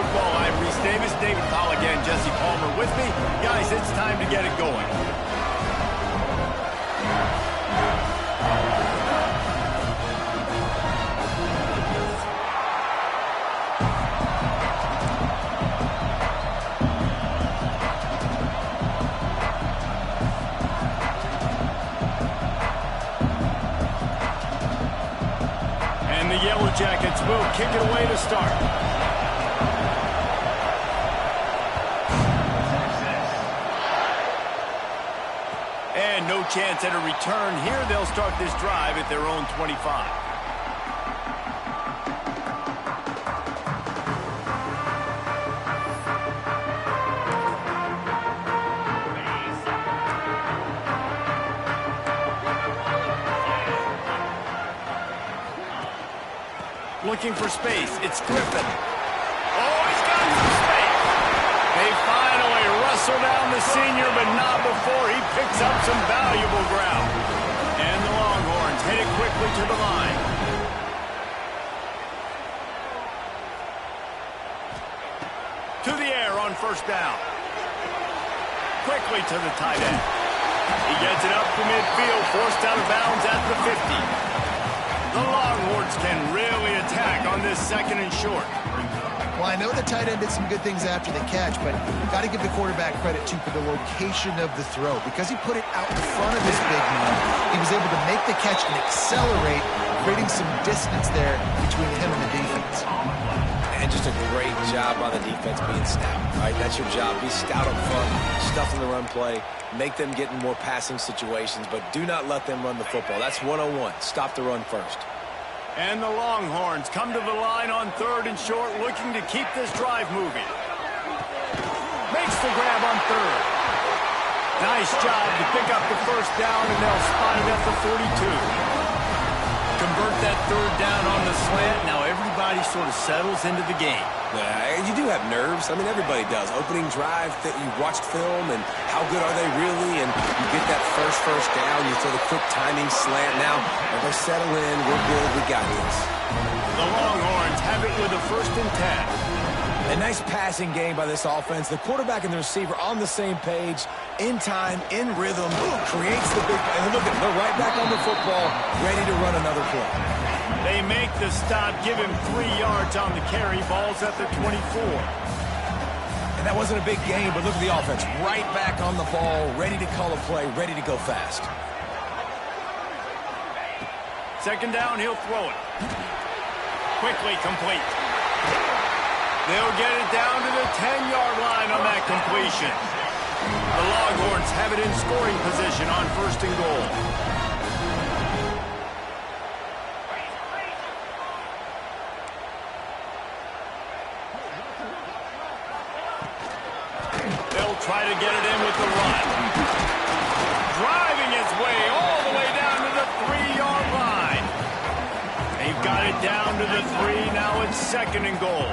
Football. I'm Reese Davis, David Powell again, Jesse Palmer with me. Guys, it's time to get it going. And the Yellow Jackets will kick it away to start. And no chance at a return here. They'll start this drive at their own 25. Looking for space. It's Griffin. Oh, he's got some space. They finally wrestle down the senior, but not before he picks up some valuable ground. And the Longhorns hit it quickly to the line. To the air on first down. Quickly to the tight end. He gets it up to midfield, forced out of bounds at the 50. The Longhorns can really attack on this second and short. Well, I know the tight end did some good things after the catch, but got to give the quarterback credit, too, for the location of the throw. Because he put it out in front of his big man, he was able to make the catch and accelerate, creating some distance there between him and the defense. And just a great job on the defense being stout. Right? That's your job. Be stout up front, stuff in the run play, make them get in more passing situations, but do not let them run the football. That's 101. Stop the run first. And the Longhorns come to the line on third and short, looking to keep this drive moving. Makes the grab on third. Nice job to pick up the first down, and they'll spot it at the 42. Convert that third down on the slant. Now everybody sort of settles into the game. Yeah, you do have nerves. I mean, everybody does. Opening drive, that you watched film, and how good are they really? And you get that first down. You throw the quick timing slant. Now, everybody settle in. We're good. We got this. The Longhorns have it with a 1st and 10. A nice passing game by this offense. The quarterback and the receiver on the same page, in time, in rhythm, creates the big play. And look at, they're right back on the football, ready to run another play. They make the stop, give him 3 yards on the carry. Ball's at the 24. And that wasn't a big gain, but look at the offense. Right back on the ball, ready to call a play, ready to go fast. 2nd down, he'll throw it. Quickly complete. They'll get it down to the 10-yard line on that completion. The Longhorns have it in scoring position on 1st and goal. They'll try to get it in with the run. Driving his way all the way down to the 3-yard line. They've got it down to the 3. Now it's 2nd and goal.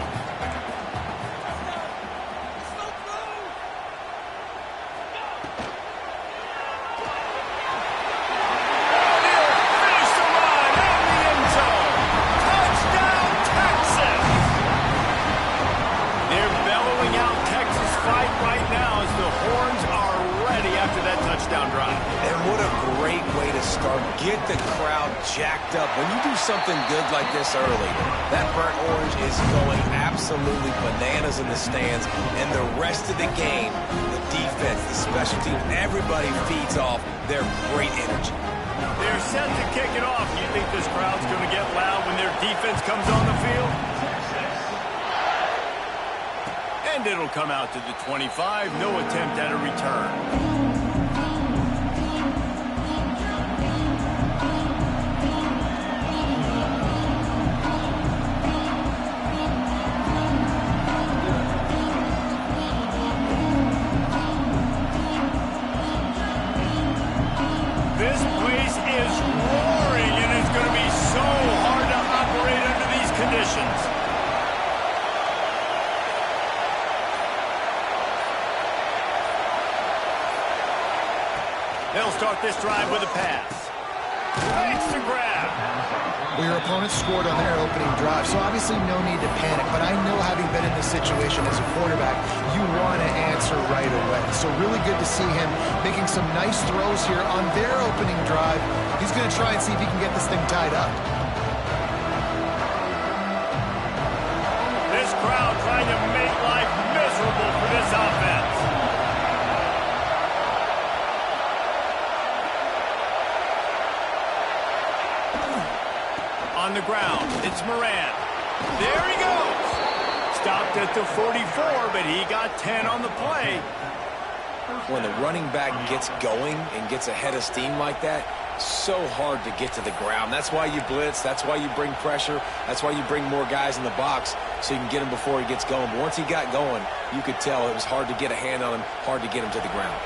Get the crowd jacked up. When you do something good like this early, that burnt orange is going absolutely bananas in the stands. And the rest of the game, the defense, the special teams, everybody feeds off their great energy. They're set to kick it off. Do you think this crowd's going to get loud when their defense comes on the field? And it'll come out to the 25. No attempt at a return. This place is roaring, and it's going to be so hard to operate under these conditions. They'll start this drive with a pass. Makes the grab. Well, your opponent scored on their opening drive, so obviously no need to panic. But I know, having been in this situation as a quarterback, you want to answer right away. So really good to see him making some nice throws here on their opening drive. He's going to try and see if he can get this thing tied up. This crowd trying to make life miserable for this offense. On the ground, it's Moran. There he goes. Stopped at the 44, but he got 10 on the play. When the running back gets going and gets ahead of steam like that, so hard to get to the ground. That's why you blitz. That's why you bring pressure. That's why you bring more guys in the box so you can get him before he gets going. But once he got going, you could tell it was hard to get a hand on him, hard to get him to the ground.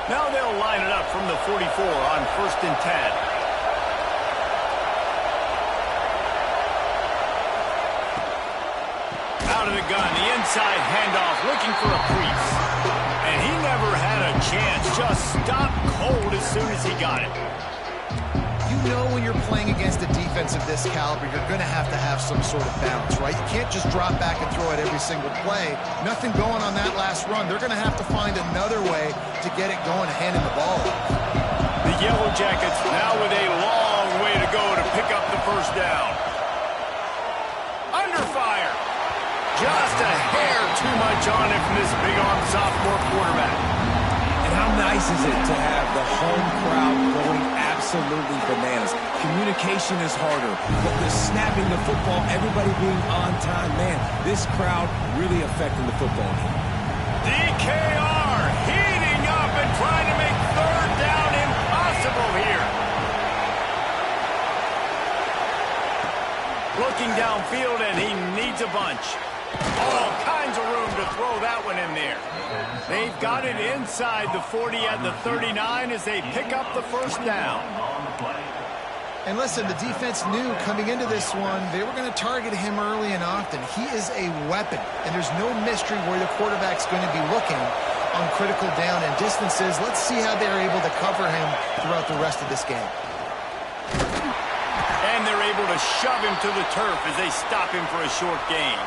Now they'll line it up from the 44 on 1st and 10. Out of the gun, the inside handoff, looking for a crease. And he never had a chance, just stopped cold as soon as he got it. You know, when you're playing against a defense of this caliber, you're going to have some sort of balance, right? You can't just drop back and throw it every single play. Nothing going on that last run. They're going to have to find another way to get it going, handing the ball off. The Yellow Jackets now with a long way to go to pick up the first down. Under fire. Just a hair too much on it from this big-arm sophomore quarterback. And how nice is it to have the home crowd going absolutely bananas? Communication is harder, but the snapping the football, everybody being on time, man, this crowd really affecting the football game. DKR heating up and trying to make third down impossible here. Looking downfield, and he needs a bunch. All kinds of room to throw that one in there. They've got it inside the 40 at the 39 as they pick up the first down. And listen, the defense knew coming into this one, they were going to target him early and often. He is a weapon, and there's no mystery where the quarterback's going to be looking on critical down and distances. Let's see how they're able to cover him throughout the rest of this game. And they're able to shove him to the turf as they stop him for a short gain.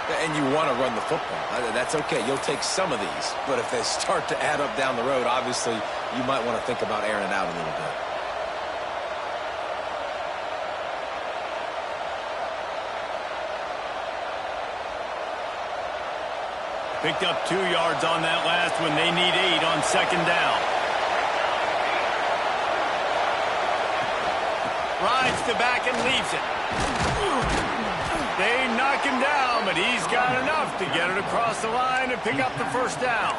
And you want to run the football. That's okay. You'll take some of these. But if they start to add up down the road, obviously, you might want to think about airing it out a little bit. Picked up 2 yards on that last one. They need 8 on second down. Rides the back and leaves it. They knock him down, but he's got enough to get it across the line and pick up the first down.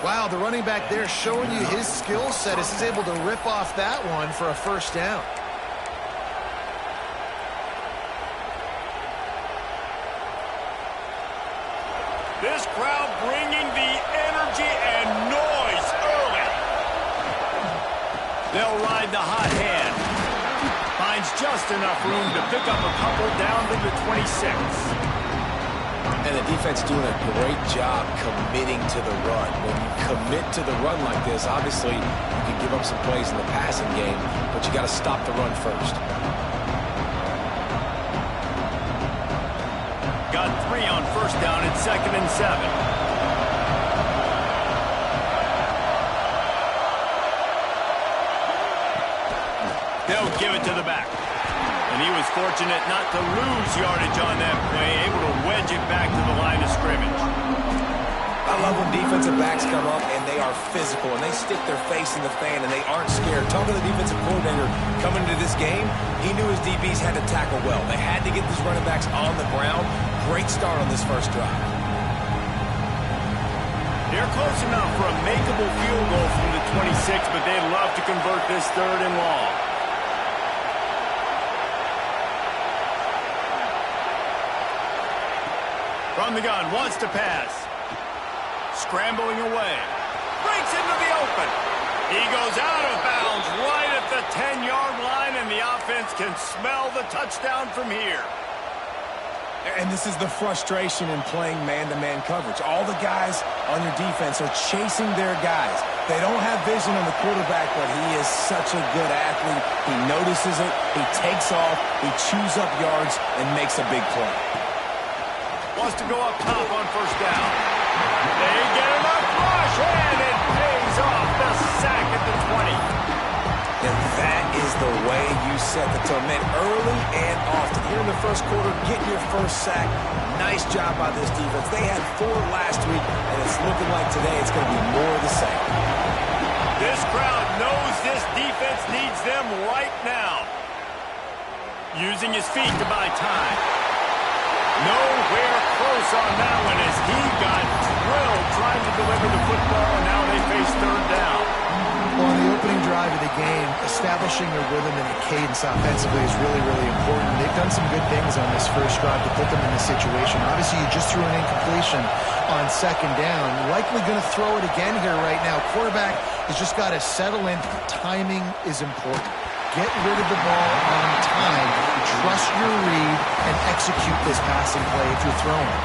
Wow, the running back there showing you his skill set as he's able to rip off that one for a first down. This crowd bringing the energy and noise early. They'll ride the hot hand. Finds just enough room to pick up a couple down to the 26. And the defense doing a great job committing to the run. When you commit to the run like this, obviously you can give up some plays in the passing game, but you got to stop the run first. Got 3 on first down at 2nd and 7. They'll give it to the back. And he was fortunate not to lose yardage on that play, able to wedge it back to the line of scrimmage. I love when defensive backs come up and they are physical and they stick their face in the fan and they aren't scared. Talking to the defensive coordinator coming into this game, he knew his DBs had to tackle well. They had to get these running backs on the ground. Great start on this first drive. They're close enough for a makeable field goal from the 26, but they'd love to convert this 3rd and long. From the gun, wants to pass. Scrambling away. Breaks into the open. He goes out of bounds right at the 10-yard line, and the offense can smell the touchdown from here. And this is the frustration in playing man-to-man coverage. All the guys on your defense are chasing their guys. They don't have vision on the quarterback, but he is such a good athlete. He notices it, he takes off, he chews up yards, and makes a big play. Wants to go up top on first down. They get enough rush, and it pays off. The sack at the 20. And that is the way you set the tone. Man, early and often. Here in the first quarter, getting your first sack. Nice job by this defense. They had 4 last week, and it's looking like today it's going to be more of the same. This crowd knows this defense needs them right now. Using his feet to buy time. Nowhere close on that one as he got drilled trying to deliver the football, and now they face third down. Well, on the opening drive of the game, establishing a rhythm and a cadence offensively is really, really important. They've done some good things on this first drive to put them in this situation. Obviously, you just threw an incompletion on second down. Likely going to throw it again here right now. Quarterback has just got to settle in. Timing is important. Get rid of the ball on time. Trust your read and execute this passing play if you're throwing.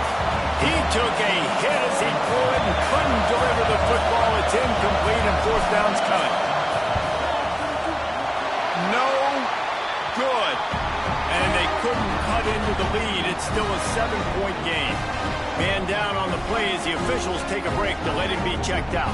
He took a hit as he could and couldn't deliver the football. It's incomplete and fourth down's coming. No good. And they couldn't cut into the lead. It's still a 7-point game. Man down on the play as the officials take a break to let him be checked out.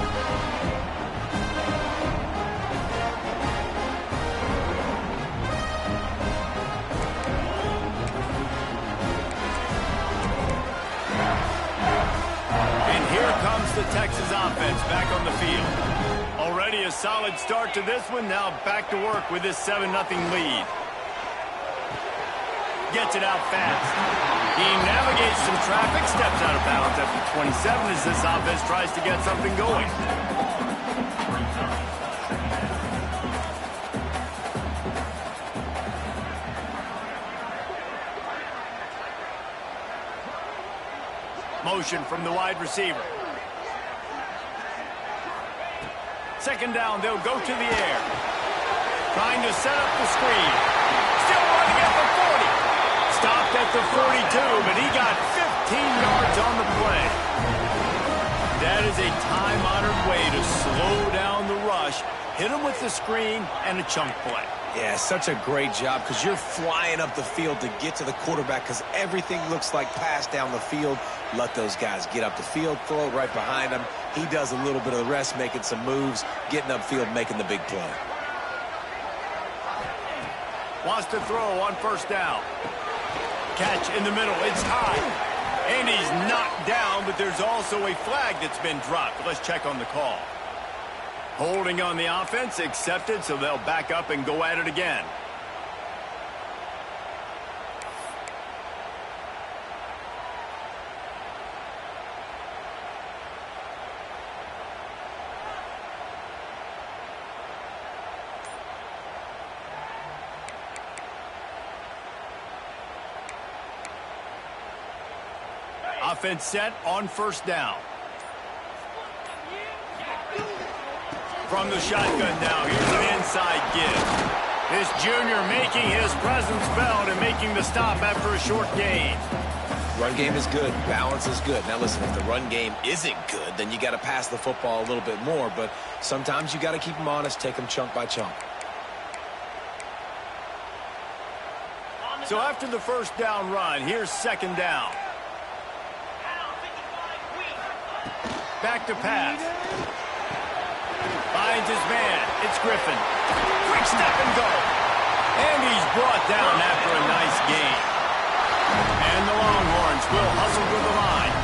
The Texas offense back on the field. Already a solid start to this one. Now back to work with this 7-0 lead. Gets it out fast. He navigates some traffic, steps out of bounds after 27 as this offense tries to get something going. Motion from the wide receiver. Second down, they'll go to the air. Trying to set up the screen. Still running at the 40. Stopped at the 42, but he got 15 yards on the play. That is a time-honored way to slow down the rush, hit him with the screen, and a chunk play. Yeah, such a great job because you're flying up the field to get to the quarterback because everything looks like pass down the field. Let those guys get up the field, throw it right behind him. He does a little bit of the rest, making some moves, getting upfield, making the big play. Wants to throw on first down. Catch in the middle. It's high. And he's knocked down, but there's also a flag that's been dropped. Let's check on the call. Holding on the offense, accepted, so they'll back up and go at it again. Offense set on first down. From the shotgun now, here's an inside give. This junior making his presence felt and making the stop after a short gain. Run game is good. Balance is good. Now listen, if the run game isn't good, then you got to pass the football a little bit more. But sometimes you got to keep them honest, take them chunk by chunk. So after the first down run, here's second down. Back to pass. Finds his man. It's Griffin. Quick step and go. And he's brought down after a nice gain. And the Longhorns will hustle to the line.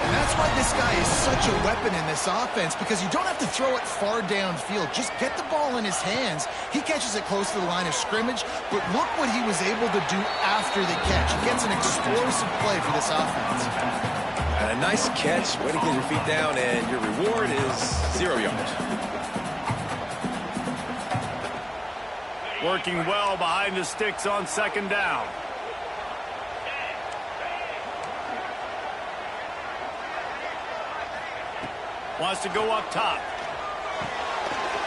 And that's why this guy is such a weapon in this offense, because you don't have to throw it far downfield. Just get the ball in his hands. He catches it close to the line of scrimmage, but look what he was able to do after the catch. He gets an explosive play for this offense. And a nice catch, way to get your feet down, and your reward is 0 yards. Working well behind the sticks on second down. Wants to go up top.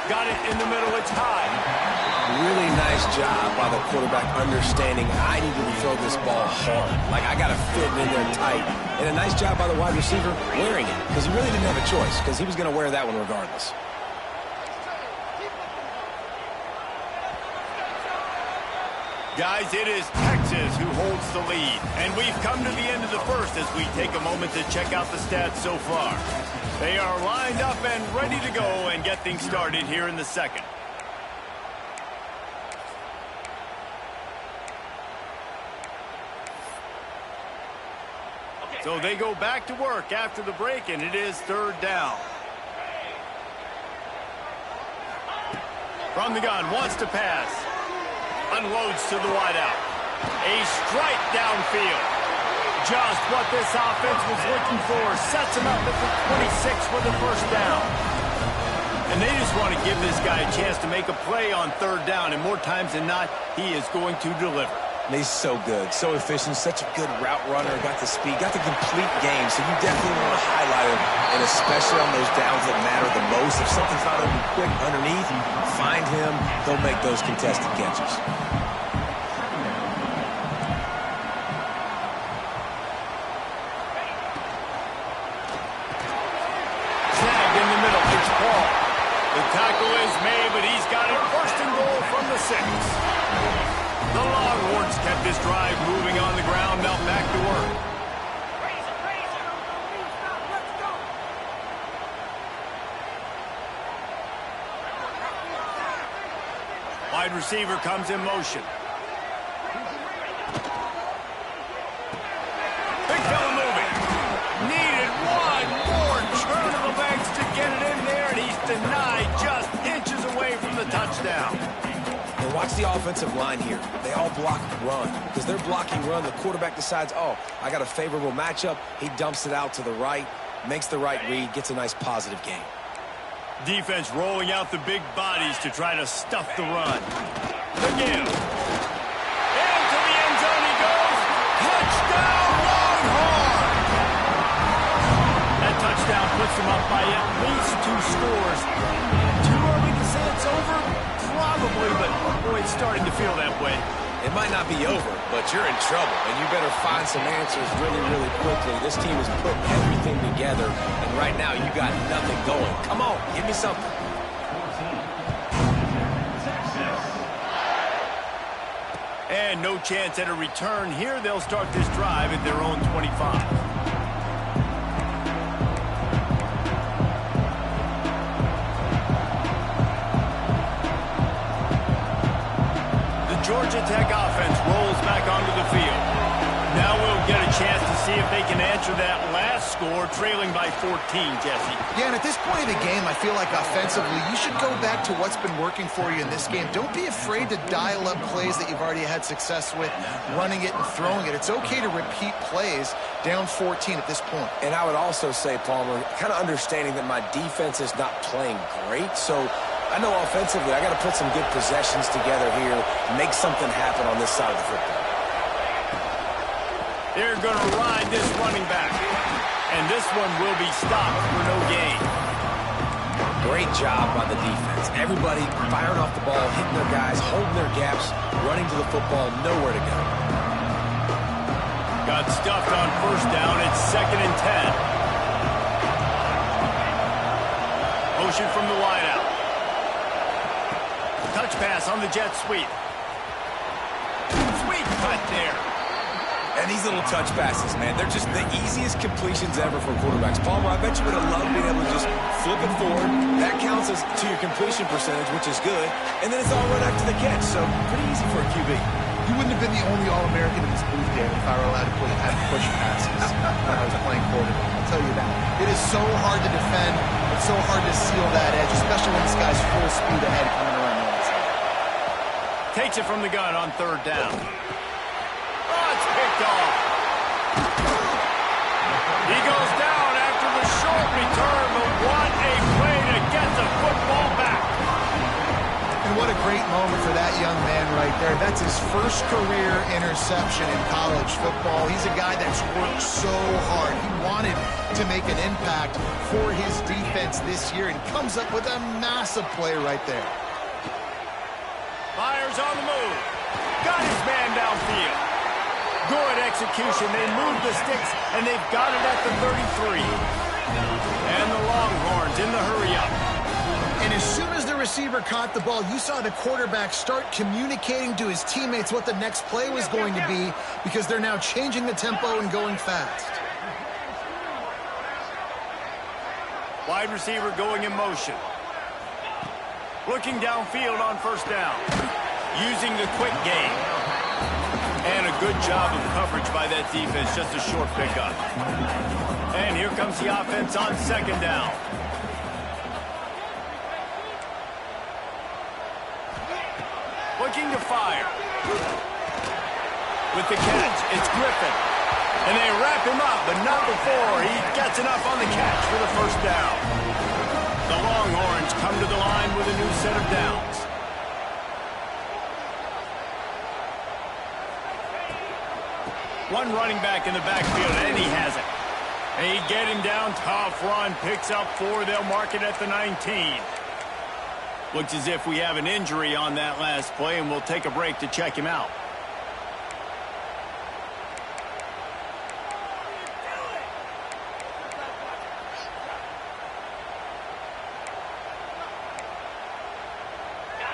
Got it in the middle, it's high. Really nice job by the quarterback understanding I need to throw this ball hard. Like, I got to fit it in there tight. And a nice job by the wide receiver wearing it, because he really didn't have a choice, because he was going to wear that one regardless. Guys, it is Texas who holds the lead. And we've come to the end of the first as we take a moment to check out the stats so far. They are lined up and ready to go and get things started here in the second. So they go back to work after the break, and it is third down. From the gun, wants to pass. Unloads to the wideout. A strike downfield. Just what this offense was looking for. Sets him up at the 26 for the first down. And they just want to give this guy a chance to make a play on third down. And more times than not, he is going to deliver. He's so good, so efficient, such a good route runner, got the speed, got the complete game, so you definitely want to highlight him, and especially on those downs that matter the most. If something's not open quick underneath, find him, he'll make those contested catches. Snagged in the middle, it's Paul. The tackle is made, but he's got it first and goal from the 6. The Longhorns kept this drive moving on the ground, now back to work. Wide receiver comes in motion. Big fella moving. Needed one more turn of the legs to get it in there, and he's denied just inches away from the touchdown. Watch the offensive line here. They all block run. Because they're blocking run, the quarterback decides, oh, I got a favorable matchup. He dumps it out to the right, makes the right read, gets a nice positive gain. Defense rolling out the big bodies to try to stuff the run. Again. Into the end zone he goes. Touchdown, Longhorn! That touchdown puts them up by at least 2 scores. Too early to say it's over? Probably, but boy, it's starting to feel that way. It might not be over, but you're in trouble, and you better find some answers really, really quickly. This team is putting everything together, and right now you got nothing going. Come on, give me something. And no chance at a return here. They'll start this drive at their own 25. Georgia Tech offense rolls back onto the field. Now we'll get a chance to see if they can answer that last score, trailing by 14, Jesse. Yeah, and at this point of the game, I feel like offensively, you should go back to what's been working for you in this game. Don't be afraid to dial up plays that you've already had success with, running it and throwing it. It's okay to repeat plays down 14 at this point. And I would also say, Palmer, kind of understanding that my defense is not playing great, so I know offensively I got to put some good possessions together here, make something happen on this side of the football. They're going to ride this running back, and this one will be stopped for no gain. Great job by the defense. Everybody firing off the ball, hitting their guys, holding their gaps, running to the football, nowhere to go. Got stuffed on first down. It's 2nd and 10. Motion from the wideout. Touch pass on the jet sweep. Sweep cut there. And these little touch passes, man, they're just the easiest completions ever for quarterbacks. Palmer, I bet you would have loved being able to just flip it forward. That counts as to your completion percentage, which is good. And then it's all run after the catch, so pretty easy for a QB. You wouldn't have been the only All-American in this booth, Dan, if I were allowed to have push passes when I was playing quarterback. I'll tell you that. It is so hard to defend. It's so hard to seal that edge, especially when this guy's full speed ahead coming around the outside. Takes it from the gun on third down. Oh, it's picked off. He goes down after the short return, but what a play to get the football back. And what a great moment for that young man right there. That's his first career interception in college football. He's a guy that's worked so hard. He wanted to make an impact for his defense this year and comes up with a massive play right there. Fires on the move. Got his man downfield. Good execution. They move the sticks, and they've got it at the 33. And the Longhorns in the hurry-up. And as soon as the receiver caught the ball, you saw the quarterback start communicating to his teammates what the next play was going to be because they're now changing the tempo and going fast. Wide receiver going in motion. Looking downfield on first down. Using the quick game. And a good job of coverage by that defense. Just a short pickup. And here comes the offense on second down. Looking to fire. With the catch, it's Griffin. And they wrap him up, but not before he gets enough on the catch for the first down. The Longhorns come to the line with a new set of downs. One running back in the backfield, and he has it. They get him down, tough run, picks up 4, they'll mark it at the 19. Looks as if we have an injury on that last play, and we'll take a break to check him out.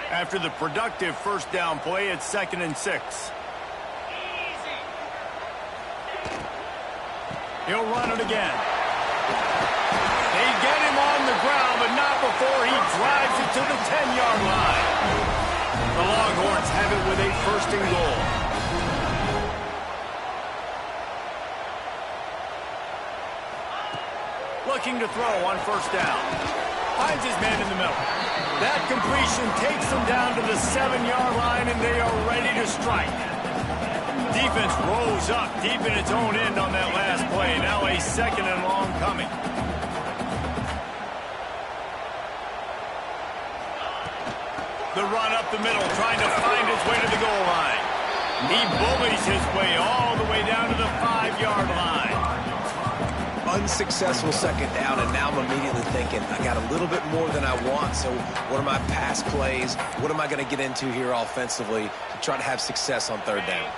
After the productive first down play, it's 2nd and 6. He'll run it again. They get him on the ground, but not before he drives it to the 10-yard line. The Longhorns have it with a 1st and goal. Looking to throw on first down. Finds his man in the middle. That completion takes them down to the 7-yard line, and they are ready to strike. Defense rose up deep in its own end on that last play. Now a 2nd and long coming. The run up the middle, trying to find his way to the goal line. He bullies his way all the way down to the 5-yard line. Unsuccessful 2nd down, and now I'm immediately thinking, I got a little bit more than I want, so what are my pass plays? What am I going to get into here offensively to try to have success on 3rd down?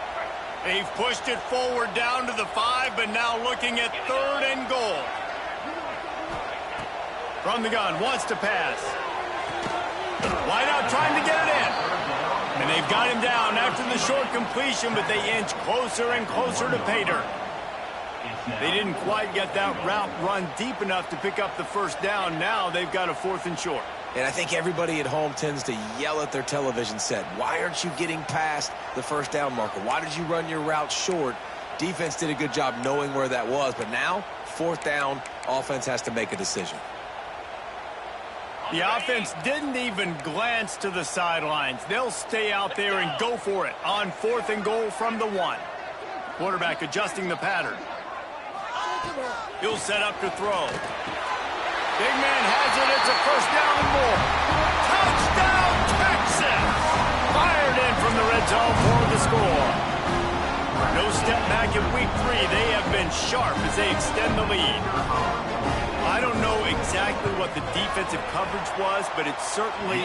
They've pushed it forward down to the 5, but now looking at 3rd and goal. From the gun, wants to pass. Wide out, trying to get it in. And they've got him down after the short completion, but they inch closer and closer to pay dirt. They didn't quite get that route run deep enough to pick up the first down. Now they've got a 4th and short. And I think everybody at home tends to yell at their television set. Why aren't you getting past the first down marker? Why did you run your route short? Defense did a good job knowing where that was. But now, 4th down, offense has to make a decision. The offense didn't even glance to the sidelines. They'll stay out there and go for it on 4th and goal from the 1. Quarterback adjusting the pattern. He'll set up to throw. Big man has it. It's a 1st down and more. Touchdown, Texas! Fired in from the red zone for the score. No step back in week 3. They have been sharp as they extend the lead. I don't know exactly what the defensive coverage was, but it certainly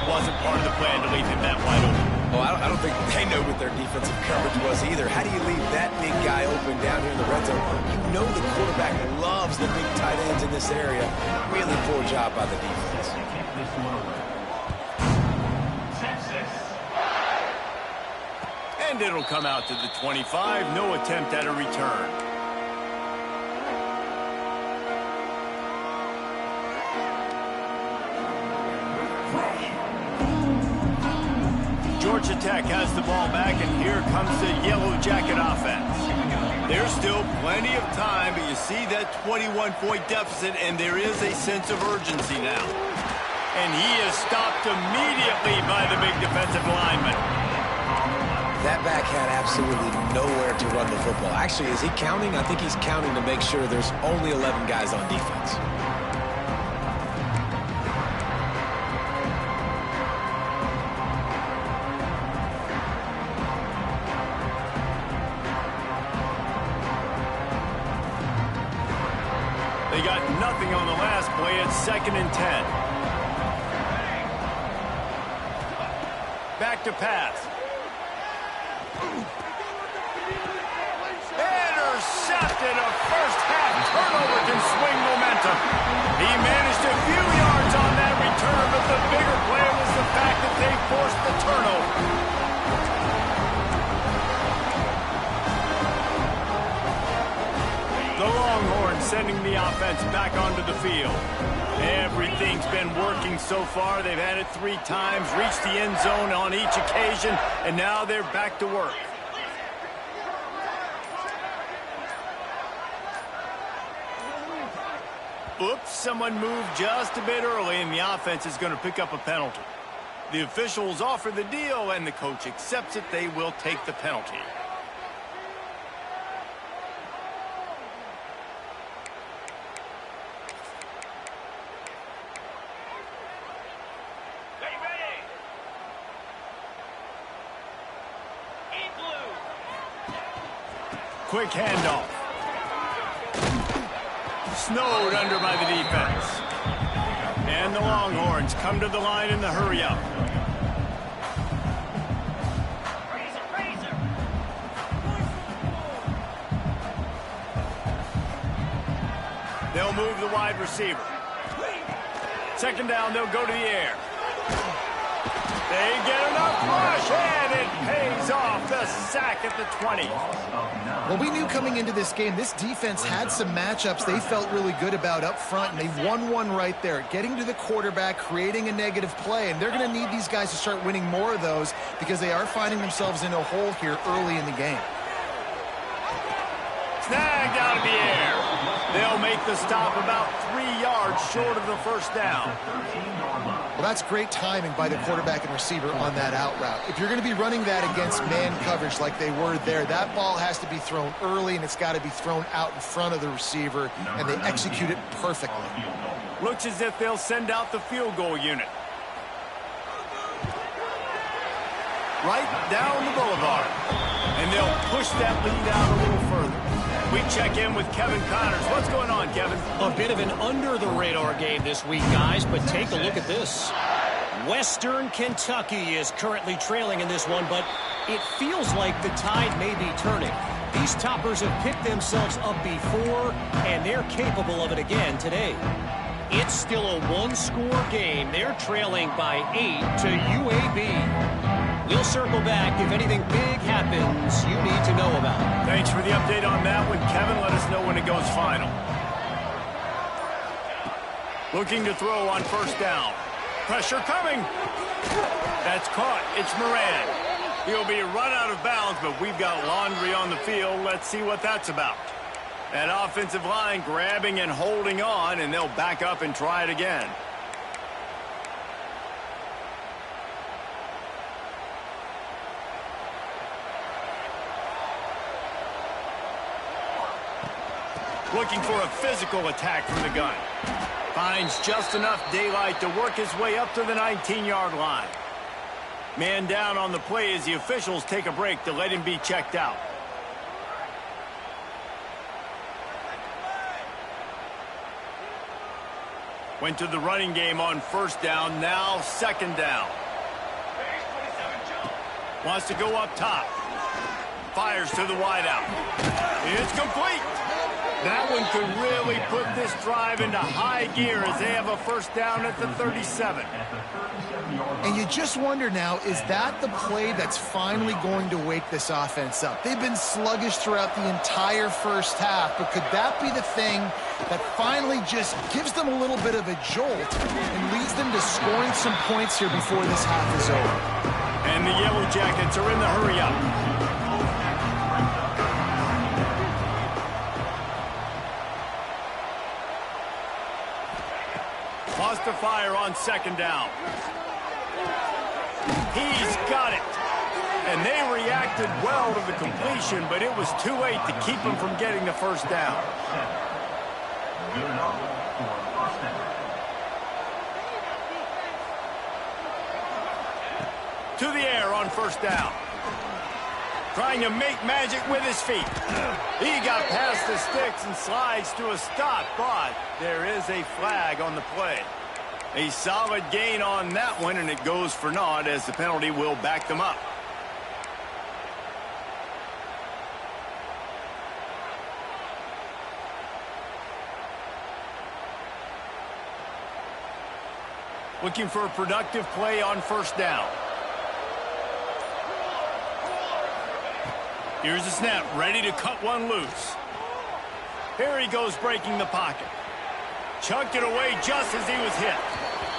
wasn't part of the plan to leave him that wide open. Well, I don't think they know what their defensive coverage was either. How do you leave that big guy open down here in the red zone? You know the quarterback loves the big tight ends in this area. Really poor job by the defense. And it'll come out to the 25. No attempt at a return. Georgia Tech has the ball back, and here comes the Yellow Jacket offense. There's still plenty of time, but you see that 21-point deficit, and there is a sense of urgency now. And he is stopped immediately by the big defensive lineman. That back had absolutely nowhere to run the football. Actually, is he counting? I think he's counting to make sure there's only 11 guys on defense. They got nothing on the last play. It's 2nd and 10. Back effective pass. Intercepted. A first-half turnover can swing momentum. He managed a few yards on that return, but the bigger play was the fact that they forced the turnover. The Longhorns sending the offense back onto the field. Everything's been working so far. They've had it 3 times, reached the end zone on each occasion, and now they're back to work. Oops, someone moved just a bit early, and the offense is going to pick up a penalty. The officials offer the deal, and the coach accepts it. They will take the penalty. Quick handoff. Snowed under by the defense. And the Longhorns come to the line in the hurry-up. They'll move the wide receiver. Second down, they'll go to the air. They get enough rush, and it pays off. The sack at the 20. Well, we knew coming into this game, this defense had some matchups they felt really good about up front, and they won one right there, getting to the quarterback, creating a negative play, and they're going to need these guys to start winning more of those because they are finding themselves in a hole here early in the game. Snagged out of the air. They'll make the stop about 3 yards short of the first down. Well, that's great timing by the quarterback and receiver on that out route. If you're going to be running that against man coverage like they were there, that ball has to be thrown early, and it's got to be thrown out in front of the receiver, and they execute it perfectly. Looks as if they'll send out the field goal unit. Right down the boulevard. And they'll push that lead out a little further. We check in with Kevin Connors. What's going on, Kevin? A bit of an under-the-radar game this week, guys, but take a look at this. Western Kentucky is currently trailing in this one, but it feels like the tide may be turning. These toppers have picked themselves up before, and they're capable of it again today. It's still a one-score game. They're trailing by 8 to UAB. We'll circle back if anything big happens you need to know about. Thanks for the update on that one, Kevin. Let us know when it goes final. Looking to throw on first down. Pressure coming. That's caught. It's Moran. He'll be run out of bounds, but we've got laundry on the field. Let's see what that's about. That offensive line grabbing and holding on, and they'll back up and try it again. Looking for a physical attack from the gun. Finds just enough daylight to work his way up to the 19-yard line. Man down on the play as the officials take a break to let him be checked out. Went to the running game on first down, now second down. Wants to go up top. Fires to the wideout. It's complete. That one could really put this drive into high gear as they have a first down at the 37. And you just wonder now, is that the play that's finally going to wake this offense up? They've been sluggish throughout the entire first half, but could that be the thing that finally just gives them a little bit of a jolt and leads them to scoring some points here before this half is over? And the Yellow Jackets are in the hurry-up. Wants to fire on second down. He's got it. And they reacted well to the completion, but it was too late to keep him from getting the first down. To the air on first down. Trying to make magic with his feet. He got past the sticks and slides to a stop, but there is a flag on the play. A solid gain on that one, and it goes for naught as the penalty will back them up. Looking for a productive play on first down. Here's the snap, ready to cut one loose. Here he goes breaking the pocket. Chucked it away just as he was hit.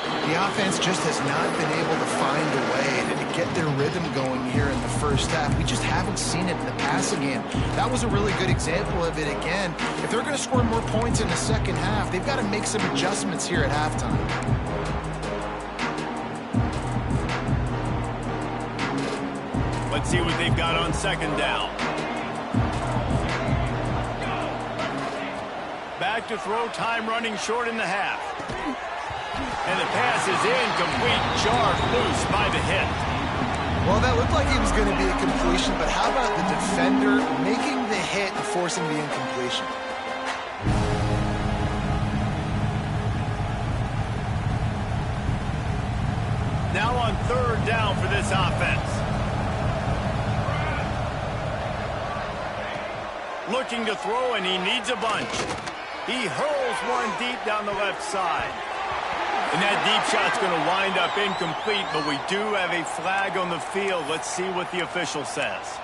The offense just has not been able to find a way to get their rhythm going here in the first half. We just haven't seen it in the passing game. That was a really good example of it again. If they're going to score more points in the second half, they've got to make some adjustments here at halftime. Let's see what they've got on second down. Back to throw, time running short in the half. And the pass is incomplete, jarred loose by the hit. Well, that looked like it was going to be a completion, but how about the defender making the hit and forcing the incompletion? Now on third down for this offense. Looking to throw, and he needs a bunch. He hurls one deep down the left side. And that deep shot's going to wind up incomplete, but we do have a flag on the field. Let's see what the official says.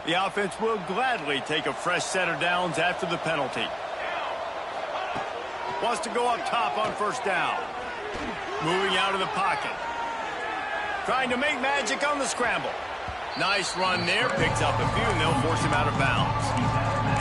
The offense will gladly take a fresh set of downs after the penalty. Wants to go up top on first down. Moving out of the pocket. Trying to make magic on the scramble. Nice run there. Picks up a few, and they'll force him out of bounds.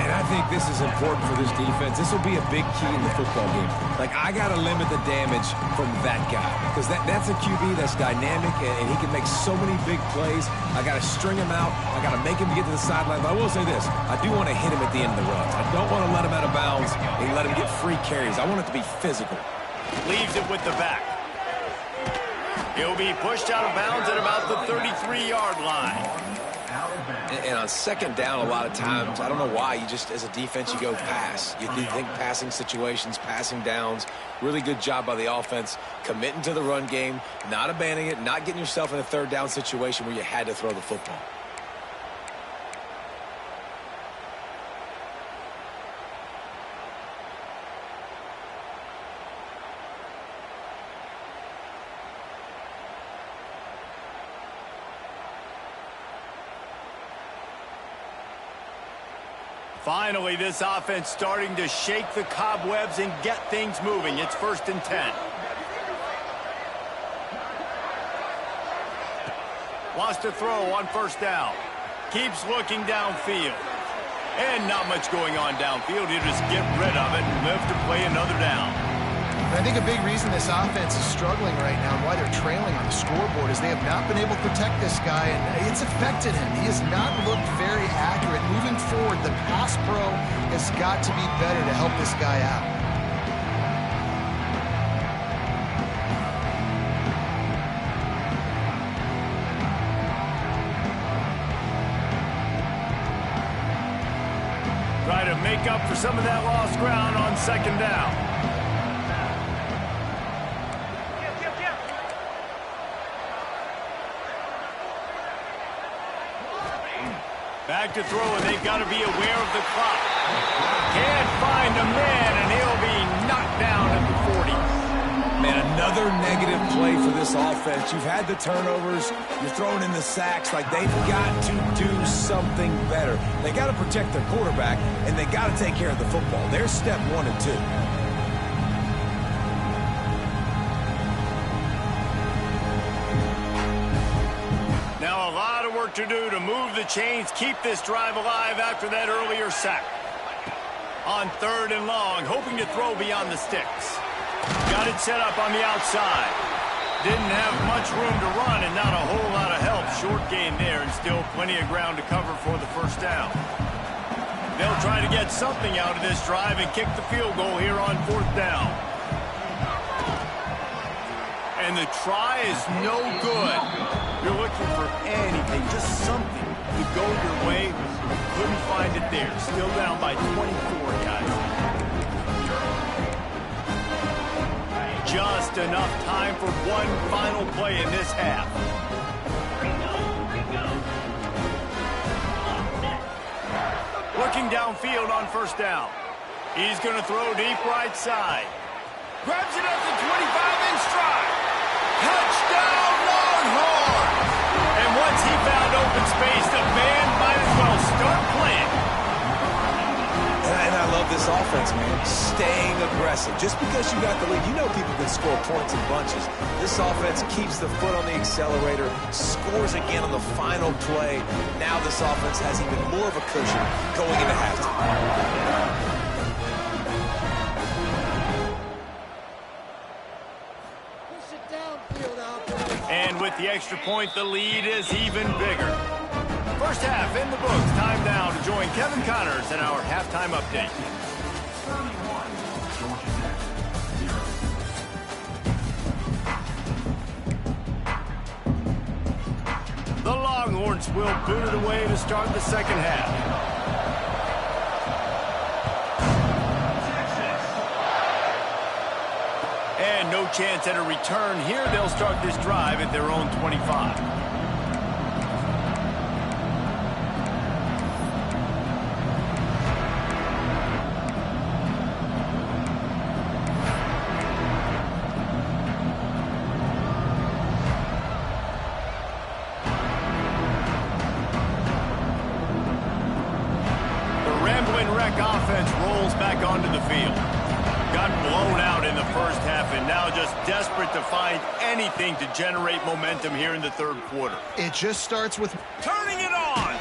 And I think this is important for this defense. This will be a big key in the football game. Like, I got to limit the damage from that guy. Because that's a QB that's dynamic, and he can make so many big plays. I got to string him out. I got to make him get to the sideline. But I will say this. I do want to hit him at the end of the runs. I don't want to let him out of bounds and let him get free carries. I want it to be physical. Leaves it with the back. He'll be pushed out of bounds at about the 33-yard line. And on second down, a lot of times, I don't know why, you just, as a defense, you go pass. You think passing situations, passing downs. Really good job by the offense, committing to the run game, not abandoning it, not getting yourself in a third down situation where you had to throw the football. Finally, this offense starting to shake the cobwebs and get things moving. It's 1st and 10. Wants to throw on first down. Keeps looking downfield. And not much going on downfield. He'll just get rid of it and live to play another down. I think a big reason this offense is struggling right now and why they're trailing on the scoreboard is they have not been able to protect this guy, and it's affected him. He has not looked very accurate. Moving forward, the pass pro has got to be better to help this guy out. Try to make up for some of that lost ground on second down. Back to throw, and they've got to be aware of the clock. Can't find a man, and he'll be knocked down at the 40. Man, another negative play for this offense. You've had the turnovers. You're throwing in the sacks. Like, they've got to do something better. They got to protect their quarterback, and they got to take care of the football. There's step 1 and 2. Now a lot of work to do to move the chains, keep this drive alive after that earlier sack. On 3rd and long, hoping to throw beyond the sticks. Got it set up on the outside. Didn't have much room to run and not a whole lot of help. Short gain there and still plenty of ground to cover for the first down. They'll try to get something out of this drive and kick the field goal here on 4th down. And the try is no good. You're looking for anything, just something to go your way. Couldn't find it there. Still down by 24, guys. Just enough time for one final play in this half. Looking downfield on first down. He's going to throw deep right side. Grabs it at the 25-inch stride. Touchdown, Longhorn! And once he found open space, the band might as well start playing. And I love this offense, man. Staying aggressive. Just because you got the lead, you know people can score points in bunches. This offense keeps the foot on the accelerator, scores again on the final play. Now this offense has even more of a cushion going into halftime. And with the extra point, the lead is even bigger. First half in the books. Time now to join Kevin Connors in our halftime update. The Longhorns will boot it away to start the second half. And no chance at a return here. They'll start this drive at their own 25. The Ramblin' Wreck offense rolls back onto the field. Got blown out in the first half and now just desperate to find anything to generate momentum here in the third quarter. It just starts with Turning it on!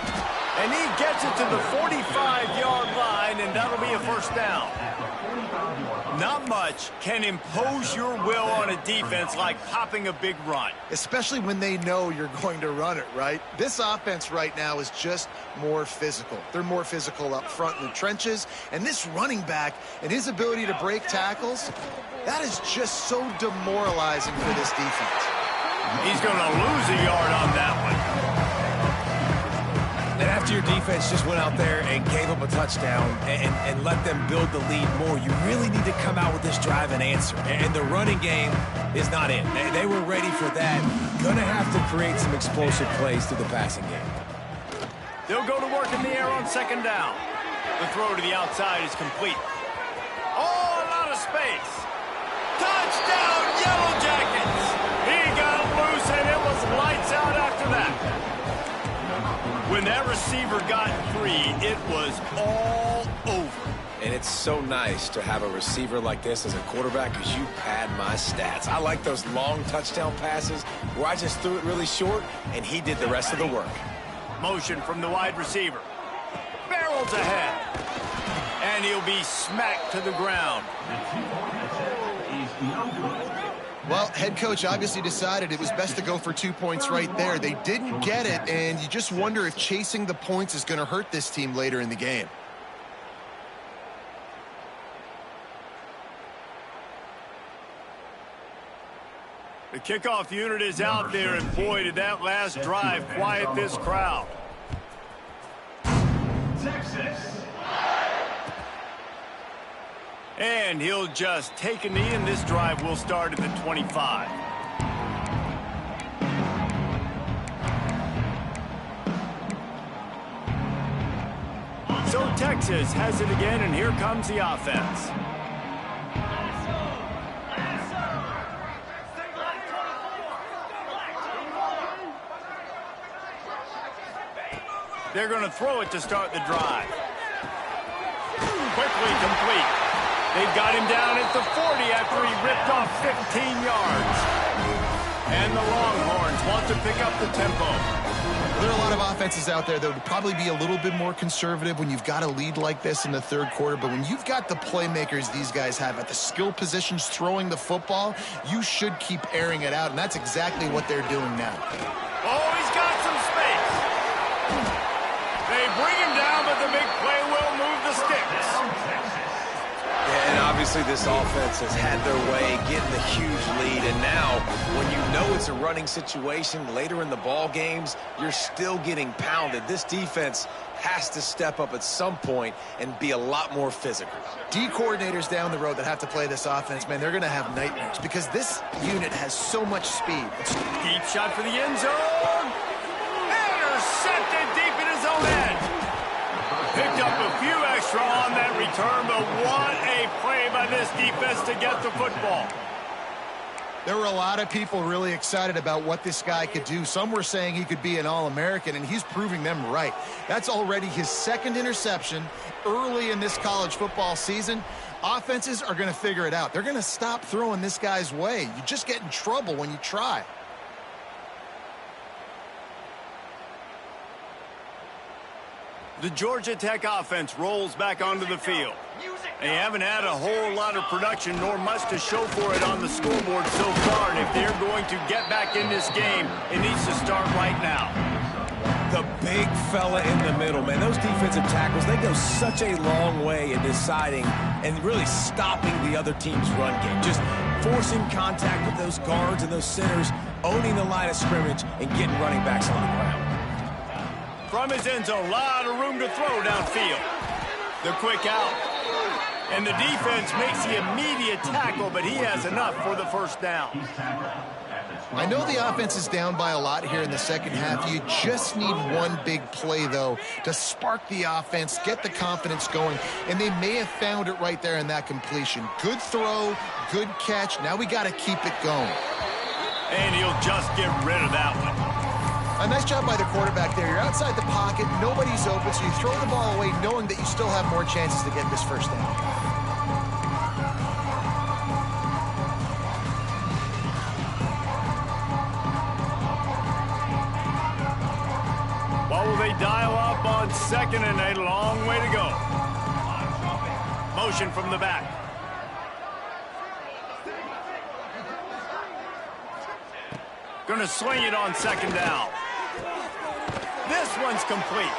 And he gets it to the 45-yard line, and that'll be a first down. Not much can impose your will on a defense like popping a big run. especially when they know you're going to run it, right? This offense right now is just more physical. They're more physical up front in the trenches, and this running back and his ability to break tackles, that is just so demoralizing for this defense. He's going to lose a yard on that one. And after your defense just went out there and gave up a touchdown and let them build the lead more, you really need to come out with this drive and answer. And the running game is not in. They were ready for that. Going to have to create some explosive plays through the passing game. They'll go to work in the air on second down. The throw to the outside is complete. Oh, a lot of space. Touchdown, Yellow Jackets! He got loose, and it was lights out after that. When that receiver got free, it was all over. And it's so nice to have a receiver like this as a quarterback because you pad my stats. I like those long touchdown passes where I just threw it really short and he did the rest of the work. Motion from the wide receiver. Barrels ahead. And he'll be smacked to the ground. Well, head coach obviously decided it was best to go for 2 points right there. They didn't get it, and you just wonder if chasing the points is going to hurt this team later in the game. The kickoff unit is out there, and boy, did that last drive quiet this crowd. Texas. And he'll just take a knee, and this drive will start at the 25. So Texas has it again, and here comes the offense. They're going to throw it to start the drive. Quickly complete. They've got him down at the 40 after he ripped off 15 yards. And the Longhorns want to pick up the tempo. There are a lot of offenses out there that would probably be a little bit more conservative when you've got a lead like this in the third quarter. But when you've got the playmakers these guys have at the skill positions throwing the football, you should keep airing it out. And that's exactly what they're doing now. Oh, he's got some space. They bring him down, but the big play will move the sticks. And Obviously, this offense has had their way, getting the huge lead, and now when you know it's a running situation later in the ball games, you're still getting pounded. This defense has to step up at some point and be a lot more physical. D coordinators down the road that have to play this offense, man, they're going to have nightmares because this unit has so much speed. Deep shot for the end zone. Intercepted deep in his own end. Picked up a few extra on that return, but what a play by this defense to get the football. There were a lot of people really excited about what this guy could do. Some were saying he could be an All-American, and he's proving them right. That's already his second interception early in this college football season. Offenses are going to figure it out. They're going to stop throwing this guy's way. You just get in trouble when you try. The Georgia Tech offense rolls back onto the field. They haven't had a whole lot of production nor much to show for it on the scoreboard so far, and if they're going to get back in this game, it needs to start right now. The big fella in the middle, man. Those defensive tackles, they go such a long way in deciding and really stopping the other team's run game. Just forcing contact with those guards and those centers, owning the line of scrimmage, and getting running backs on the ground. From his end zone, a lot of room to throw downfield. The quick out. And the defense makes the immediate tackle, but he has enough for the first down. I know the offense is down by a lot here in the second half. You just need one big play, though, to spark the offense, get the confidence going, and they may have found it right there in that completion. Good throw, good catch. Now we got to keep it going. And he'll just get rid of that one. A nice job by the quarterback there. You're outside the pocket, nobody's open, so you throw the ball away knowing that you still have more chances to get this first down. What will they dial up on second and a long way to go? Motion from the back. Gonna swing it on second down. This one's complete.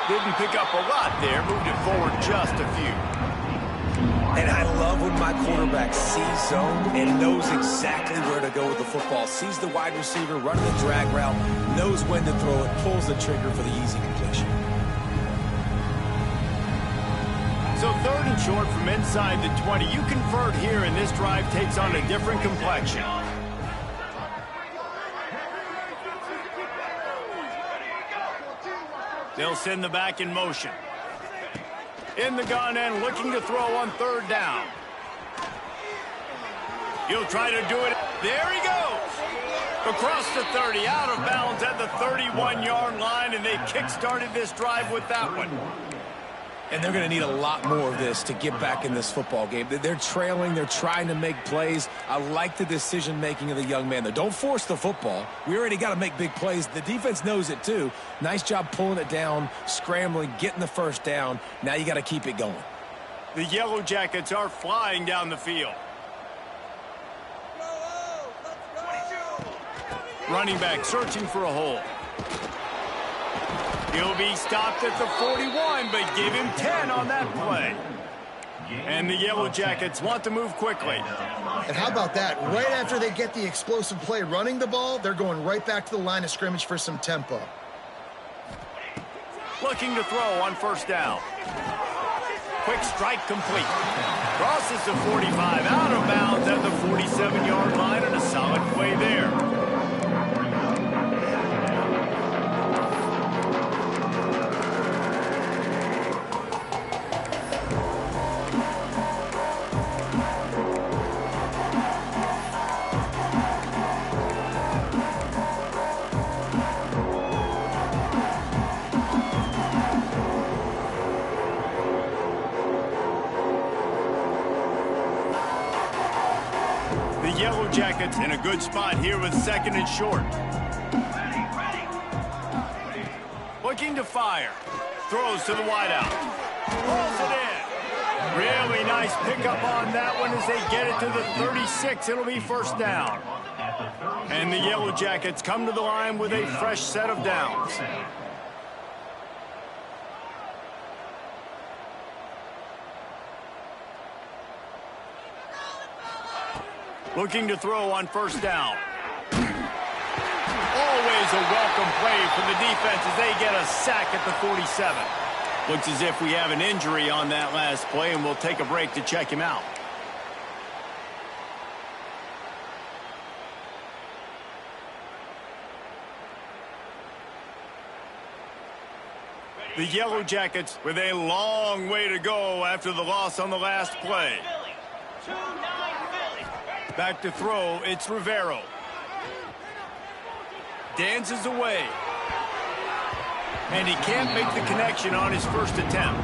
Didn't pick up a lot there, moved it forward just a few. And I love when my quarterback sees zone and knows exactly where to go with the football. Sees the wide receiver running the drag route, knows when to throw it, pulls the trigger for the easy completion. So third and short from inside the 20. You convert here, and this drive takes on a different complexion. They'll send the back in motion. In the gun and looking to throw on third down. He'll try to do it. There he goes. Across the 30, out of bounds at the 31-yard line, and they kick-started this drive with that one. And they're going to need a lot more of this to get back in this football game. They're trailing. They're trying to make plays. I like the decision-making of the young man, though. Don't force the football. We already got to make big plays. The defense knows it, too. Nice job pulling it down, scrambling, getting the first down. Now you got to keep it going. The Yellow Jackets are flying down the field. Running back searching for a hole. He'll be stopped at the 41, but give him 10 on that play. And the Yellow Jackets want to move quickly. And how about that? Right after they get the explosive play running the ball, they're going right back to the line of scrimmage for some tempo. Looking to throw on first down. Quick strike complete. Crosses the 45, out of bounds at the 47-yard line, and a solid play there. Yellow Jackets in a good spot here with second and short. Looking to fire. Throws to the wideout. Pulls it in. Really nice pickup on that one as they get it to the 36. It'll be first down. And the Yellow Jackets come to the line with a fresh set of downs. Looking to throw on first down. Always a welcome play for the defense as they get a sack at the 47. Looks as if we have an injury on that last play, and we'll take a break to check him out. The Yellow Jackets with a long way to go after the loss on the last play. Back to throw, it's Rivero. Dances away. And he can't make the connection on his first attempt.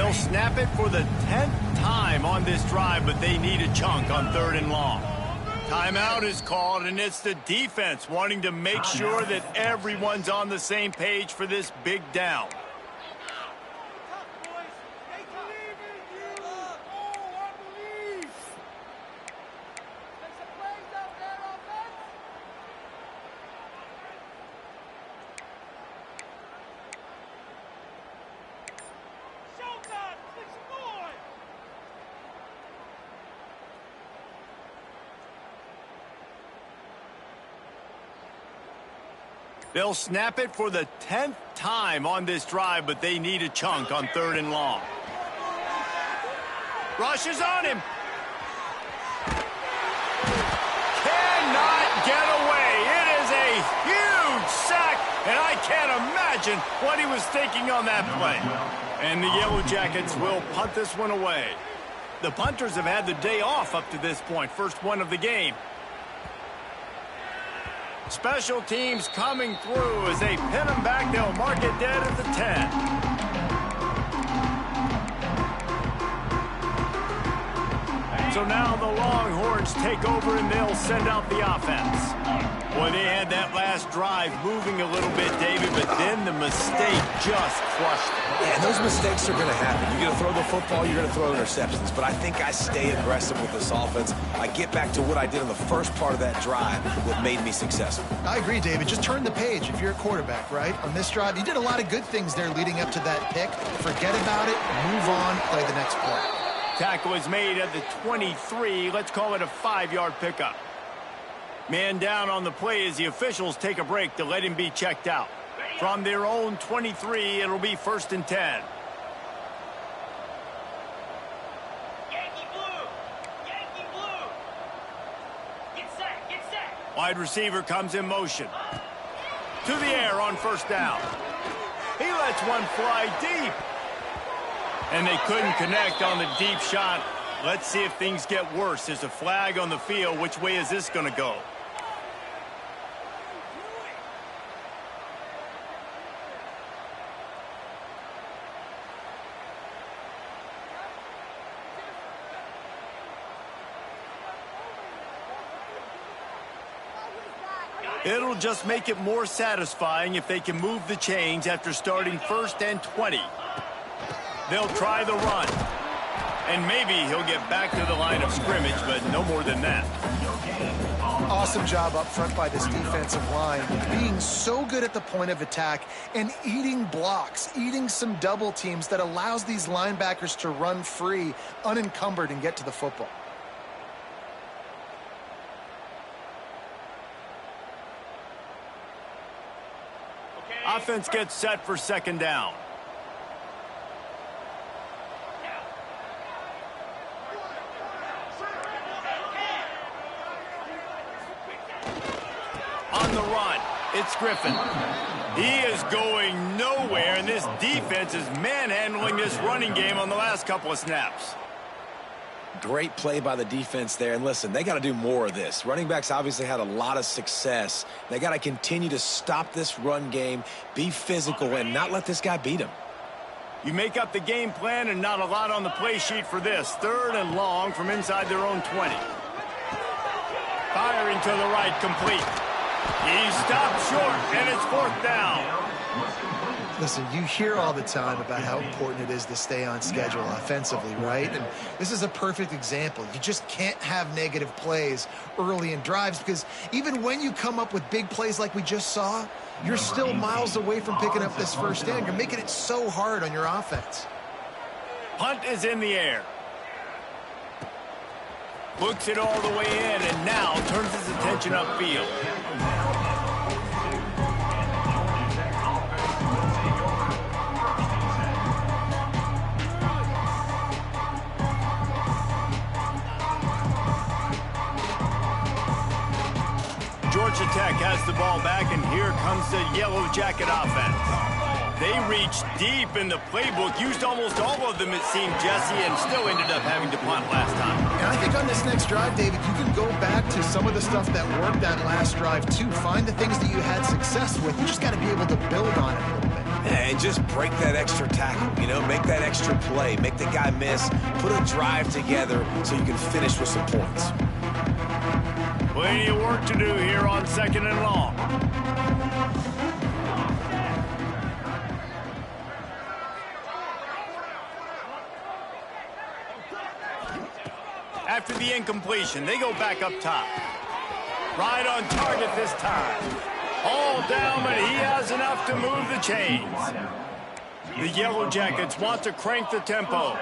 They'll snap it for the 10th time on this drive, but they need a chunk on 3rd and long. Timeout is called, and it's the defense wanting to make sure that everyone's on the same page for this big down. They'll snap it for the 10th time on this drive, but they need a chunk on 3rd and long. Rushes on him. Cannot get away. It is a huge sack, and I can't imagine what he was thinking on that play. And the Yellow Jackets will punt this one away. The punters have had the day off up to this point, first one of the game. Special teams coming through as they pin them back. They'll mark it dead at the 10. So now the Longhorns take over and they'll send out the offense. Boy, they had that last drive moving a little bit, David, but then the mistake just crushed them. Yeah, and those mistakes are going to happen. You're going to throw the football, you're going to throw interceptions. But I think I stay aggressive with this offense. I get back to what I did in the first part of that drive that made me successful. I agree, David. Just turn the page if you're a quarterback, right? On this drive, you did a lot of good things there leading up to that pick. Forget about it, move on, play the next play. Tackle is made at the 23. Let's call it a 5-yard pickup. Man down on the play as the officials take a break to let him be checked out. From their own 23, it'll be 1st and 10. Yankee blue! Yankee blue! Get set! Get set! Wide receiver comes in motion. To the air on first down. He lets one fly deep. And they couldn't connect on the deep shot. Let's see if things get worse. There's a flag on the field. Which way is this going to go? It'll just make it more satisfying if they can move the chains after starting 1st and 20. They'll try the run. And maybe he'll get back to the line of scrimmage, but no more than that. Awesome job up front by this defensive line, being so good at the point of attack and eating blocks, eating some double teams that allows these linebackers to run free, unencumbered, and get to the football. Offense gets set for 2nd down. On the run, it's Griffin. He is going nowhere, and this defense is manhandling this running game on the last couple of snaps. Great play by the defense there. And listen, they got to do more of this. Running backs obviously had a lot of success. They got to continue to stop this run game, be physical, and not let this guy beat them. You make up the game plan and not a lot on the play sheet for this. 3rd and long from inside their own 20. Firing to the right, complete. He stopped short, and it's 4th down. Listen, you hear all the time about how important it is to stay on schedule offensively, right? And this is a perfect example. You just can't have negative plays early in drives because even when you come up with big plays like we just saw, you're still miles away from picking up this first down. You're making it so hard on your offense. Punt is in the air. Looks it all the way in and now turns his attention upfield. Georgia Tech has the ball back, and here comes the Yellow Jacket offense. They reached deep in the playbook, used almost all of them, it seemed, Jesse, and still ended up having to punt last time. And I think on this next drive, David, you can go back to some of the stuff that worked that last drive, too. Find the things that you had success with. You just got to be able to build on it a little bit. And just break that extra tackle, you know, make that extra play, make the guy miss, put a drive together so you can finish with some points. Plenty of work to do here on 2nd and long. After the incompletion, they go back up top. Right on target this time. All down, but he has enough to move the chains. The Yellow Jackets want to crank the tempo.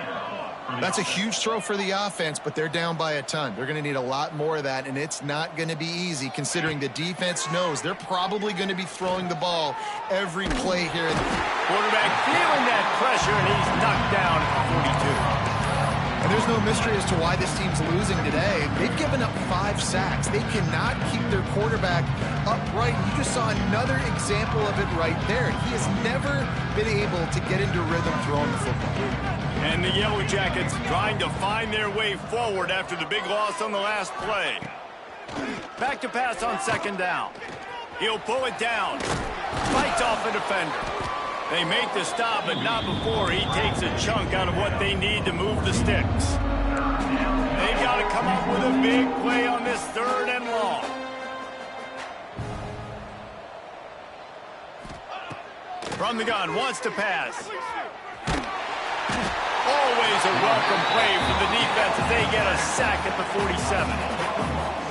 That's a huge throw for the offense, but they're down by a ton. They're going to need a lot more of that, and it's not going to be easy considering the defense knows they're probably going to be throwing the ball every play here. Quarterback feeling that pressure, and he's knocked down at 42. And there's no mystery as to why this team's losing today. They've given up 5 sacks. They cannot keep their quarterback upright. You just saw another example of it right there. He has never been able to get into rhythm throwing the football. And the Yellow Jackets trying to find their way forward after the big loss on the last play. Back to pass on 2nd down. He'll pull it down. Fights off a defender. They make the stop, but not before he takes a chunk out of what they need to move the sticks. They've got to come up with a big play on this 3rd and long. From the gun, wants to pass. Always a welcome play for the defense as they get a sack at the 47.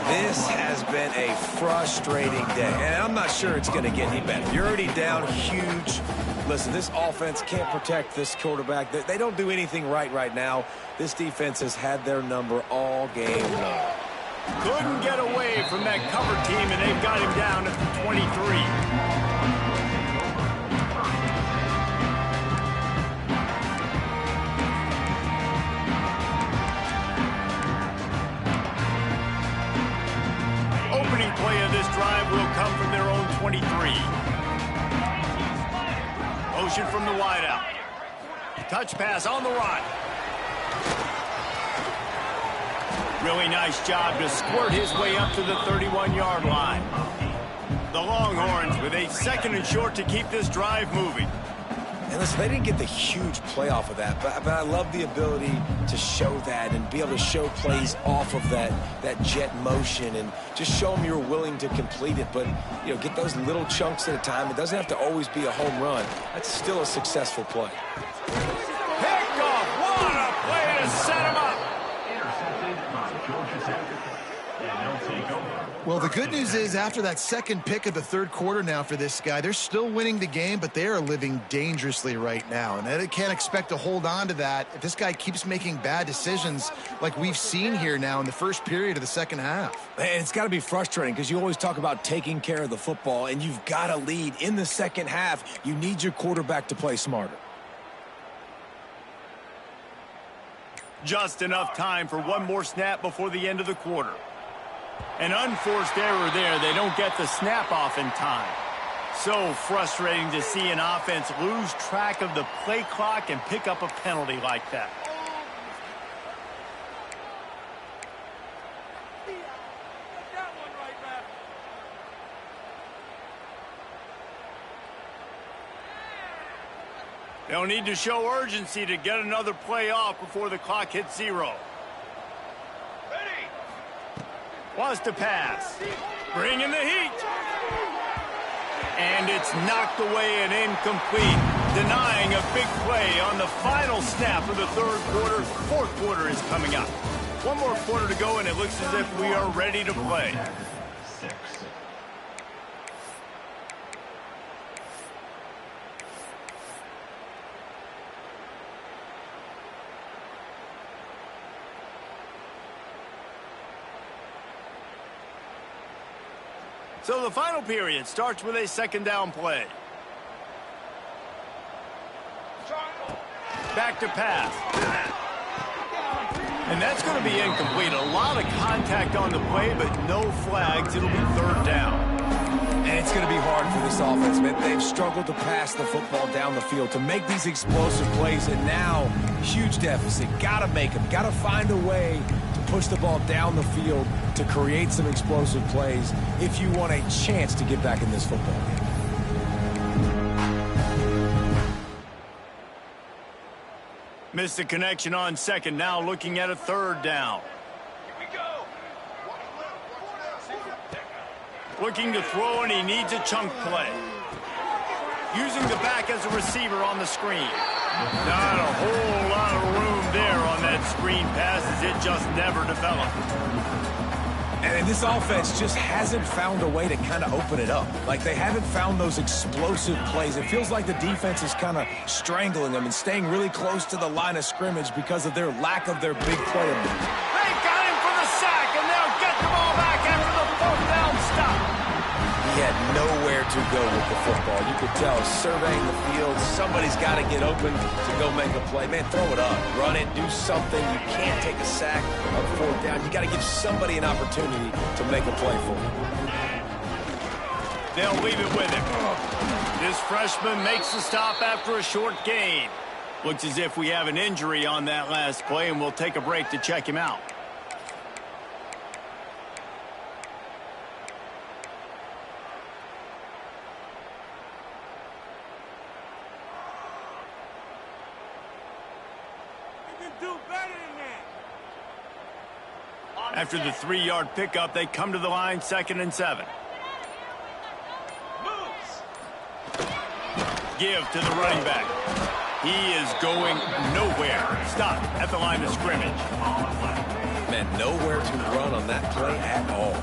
This has been a frustrating day, and I'm not sure it's going to get any better. You're already down huge. Listen, this offense can't protect this quarterback. They don't do anything right now. This defense has had their number all game long. Couldn't get away from that cover team, and they've got him down at the 23. Opening play of this drive will come from their own 23. Motion from the wideout. Touch pass on the run. Really nice job to squirt his way up to the 31-yard line. The Longhorns with a 2nd and short to keep this drive moving. And listen, they didn't get the huge play off of that, but I love the ability to show that and be able to show plays off of that jet motion and just show them you're willing to complete it. But, you know, get those little chunks at a time. It doesn't have to always be a home run. That's still a successful play. Picked off. What a play to set him up. Well, the good news is after that 2nd pick of the 3rd quarter now for this guy, they're still winning the game, but they are living dangerously right now. And they can't expect to hold on to that if this guy keeps making bad decisions like we've seen here now in the first period of the 2nd half. And it's got to be frustrating because you always talk about taking care of the football, and you've got to lead in the 2nd half. You need your quarterback to play smarter. Just enough time for one more snap before the end of the quarter. An unforced error there. They don't get the snap off in time. So frustrating to see an offense lose track of the play clock and pick up a penalty like that. They'll need to show urgency to get another play off before the clock hits 0. Wants to pass. Bringing the heat. And it's knocked away and incomplete, denying a big play on the final snap of the third quarter. Fourth quarter is coming up. One more quarter to go, and it looks as if we are ready to play. So the final period starts with a second down play. Back to pass. And that's going to be incomplete. A lot of contact on the play, but no flags. It'll be third down. And it's going to be hard for this offense, man. They've struggled to pass the football down the field, to make these explosive plays, and now, huge deficit. Got to make them. Got to find a way to push the ball down the field to create some explosive plays if you want a chance to get back in this football game. Missed the connection on second. Now looking at a third down. Looking to throw, and he needs a chunk play. Using the back as a receiver on the screen. Not a whole lot of room there on that screen pass, as it just never developed. And this offense just hasn't found a way to kind of open it up. Like, they haven't found those explosive plays. It feels like the defense is kind of strangling them and staying really close to the line of scrimmage because of their lack of their big play. They got him for the sack, and they'll get the ball back after the fourth down stop. He had nowhere to go with the football. You could tell, surveying the field, somebody's got to get open to go make a play. Man, throw it up, run it, do something. You can't take a sack on fourth down. You got to give somebody an opportunity to make a play for him. They'll leave it with him. This freshman makes the stop after a short gain. Looks as if we have an injury on that last play, and we'll take a break to check him out. After the 3-yard pickup, they come to the line, 2nd and 7. Give to the running back. He is going nowhere. Stop at the line of scrimmage. Man, nowhere to run on that play at all.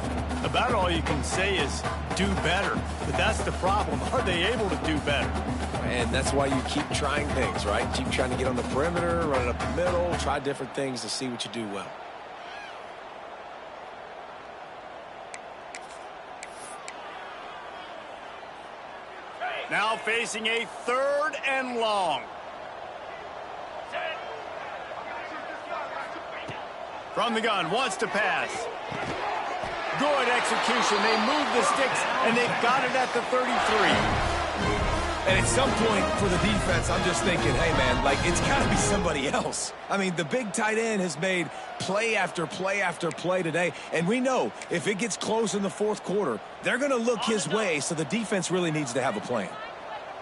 About all you can say is do better. But that's the problem. Are they able to do better? And that's why you keep trying things, right? Keep trying to get on the perimeter, run it up the middle, try different things to see what you do well. Now facing a 3rd and long. From the gun, wants to pass. Good execution. They move the sticks, and they've got it at the 33. And at some point for the defense, I'm just thinking, hey, man, like, it's got to be somebody else. I mean, the big tight end has made play after play after play today, and we know if it gets close in the fourth quarter, they're going to look his way, so the defense really needs to have a plan.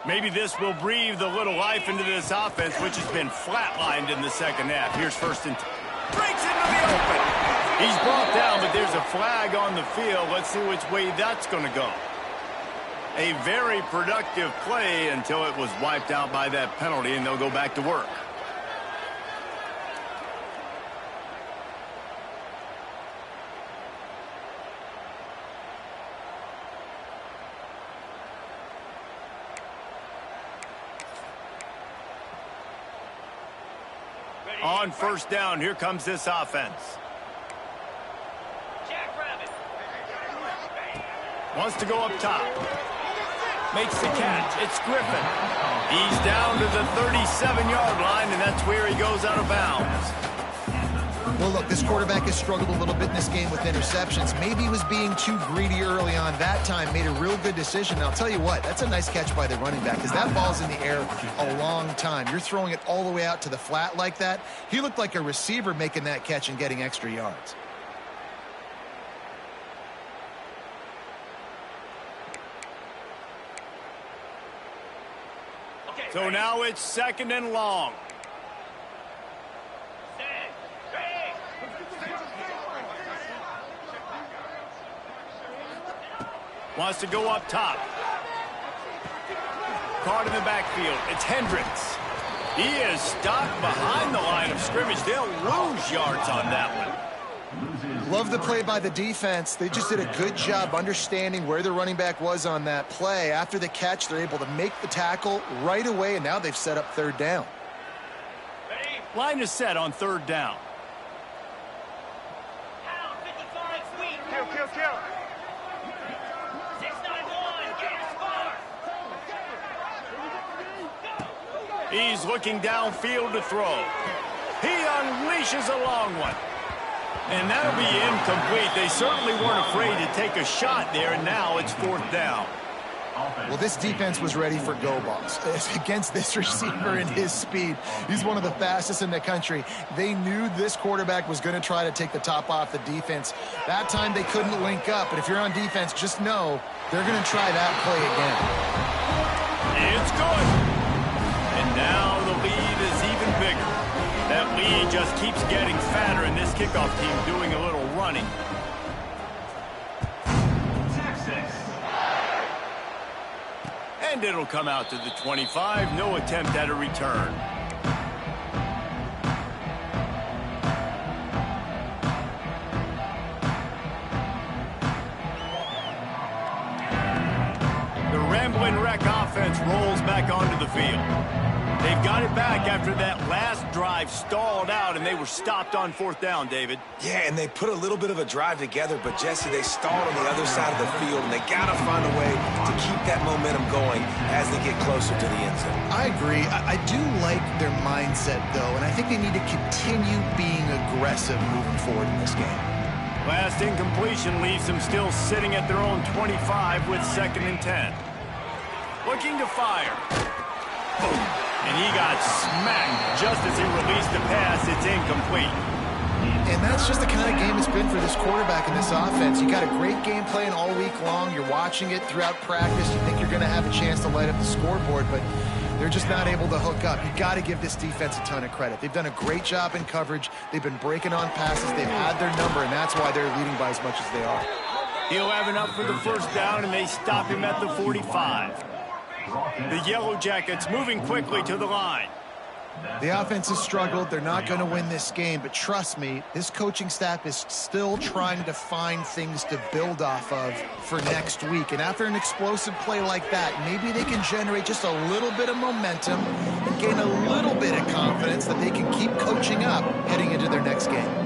Maybe this will breathe a little life into this offense, which has been flatlined in the second half. Here's 1st and 10. Breaks into the open. He's brought down, but there's a flag on the field. Let's see which way that's going to go. A very productive play until it was wiped out by that penalty, and they'll go back to work. On 1st down, here comes this offense. Wants to go up top. Makes the catch. It's Griffin. He's down to the 37-yard line, and that's where he goes out of bounds. Well, look, this quarterback has struggled a little bit in this game with interceptions. Maybe he was being too greedy early on. That time made a real good decision. And I'll tell you what, that's a nice catch by the running back, because that ball's in the air a long time. You're throwing it all the way out to the flat like that. He looked like a receiver making that catch and getting extra yards. So now it's 2nd and long. Wants to go up top. Caught in the backfield. It's Hendricks. He is stopped behind the line of scrimmage. They'll lose yards on that one. Love the play by the defense. They just did a good job understanding where the running back was on that play. After the catch, they're able to make the tackle right away, and now they've set up third down. Line is set on third down. Pound 55 sweep. Kill. 691, get a spot. He's looking downfield to throw. He unleashes a long one. And that'll be incomplete. They certainly weren't afraid to take a shot there, and now it's fourth down. Well, this defense was ready for go balls. Against this receiver and his speed, he's one of the fastest in the country. They knew this quarterback was going to try to take the top off the defense. That time they couldn't link up, but if you're on defense, just know they're going to try that play again. It's good. And now the lead is even bigger. That lead just keeps getting fatter, and this kickoff team doing a little running. And it'll come out to the 25. No attempt at a return. The Ramblin' Wreck offense rolls back onto the field. They've got it back after that last drive stalled out, and they were stopped on fourth down, David. Yeah, and they put a little bit of a drive together, but, Jesse, they stalled on the other side of the field, and they got to find a way to keep that momentum going as they get closer to the end zone. I agree. I do like their mindset, though, and I think they need to continue being aggressive moving forward in this game. Last incompletion leaves them still sitting at their own 25 with 2nd and 10. Looking to fire. Boom. And he got smacked just as he released the pass. It's incomplete. And that's just the kind of game it's been for this quarterback in this offense. You got a great game plan all week long. You're watching it throughout practice. You think you're going to have a chance to light up the scoreboard, but they're just not able to hook up. You got to give this defense a ton of credit. They've done a great job in coverage. They've been breaking on passes. They've had their number, and that's why they're leading by as much as they are. He'll have enough for the first down, and they stop him at the 45. The Yellow Jackets moving quickly to the line. The offense has struggled. They're not going to win this game, but trust me, this coaching staff is still trying to find things to build off of for next week. And after an explosive play like that, maybe they can generate just a little bit of momentum and gain a little bit of confidence that they can keep coaching up heading into their next game.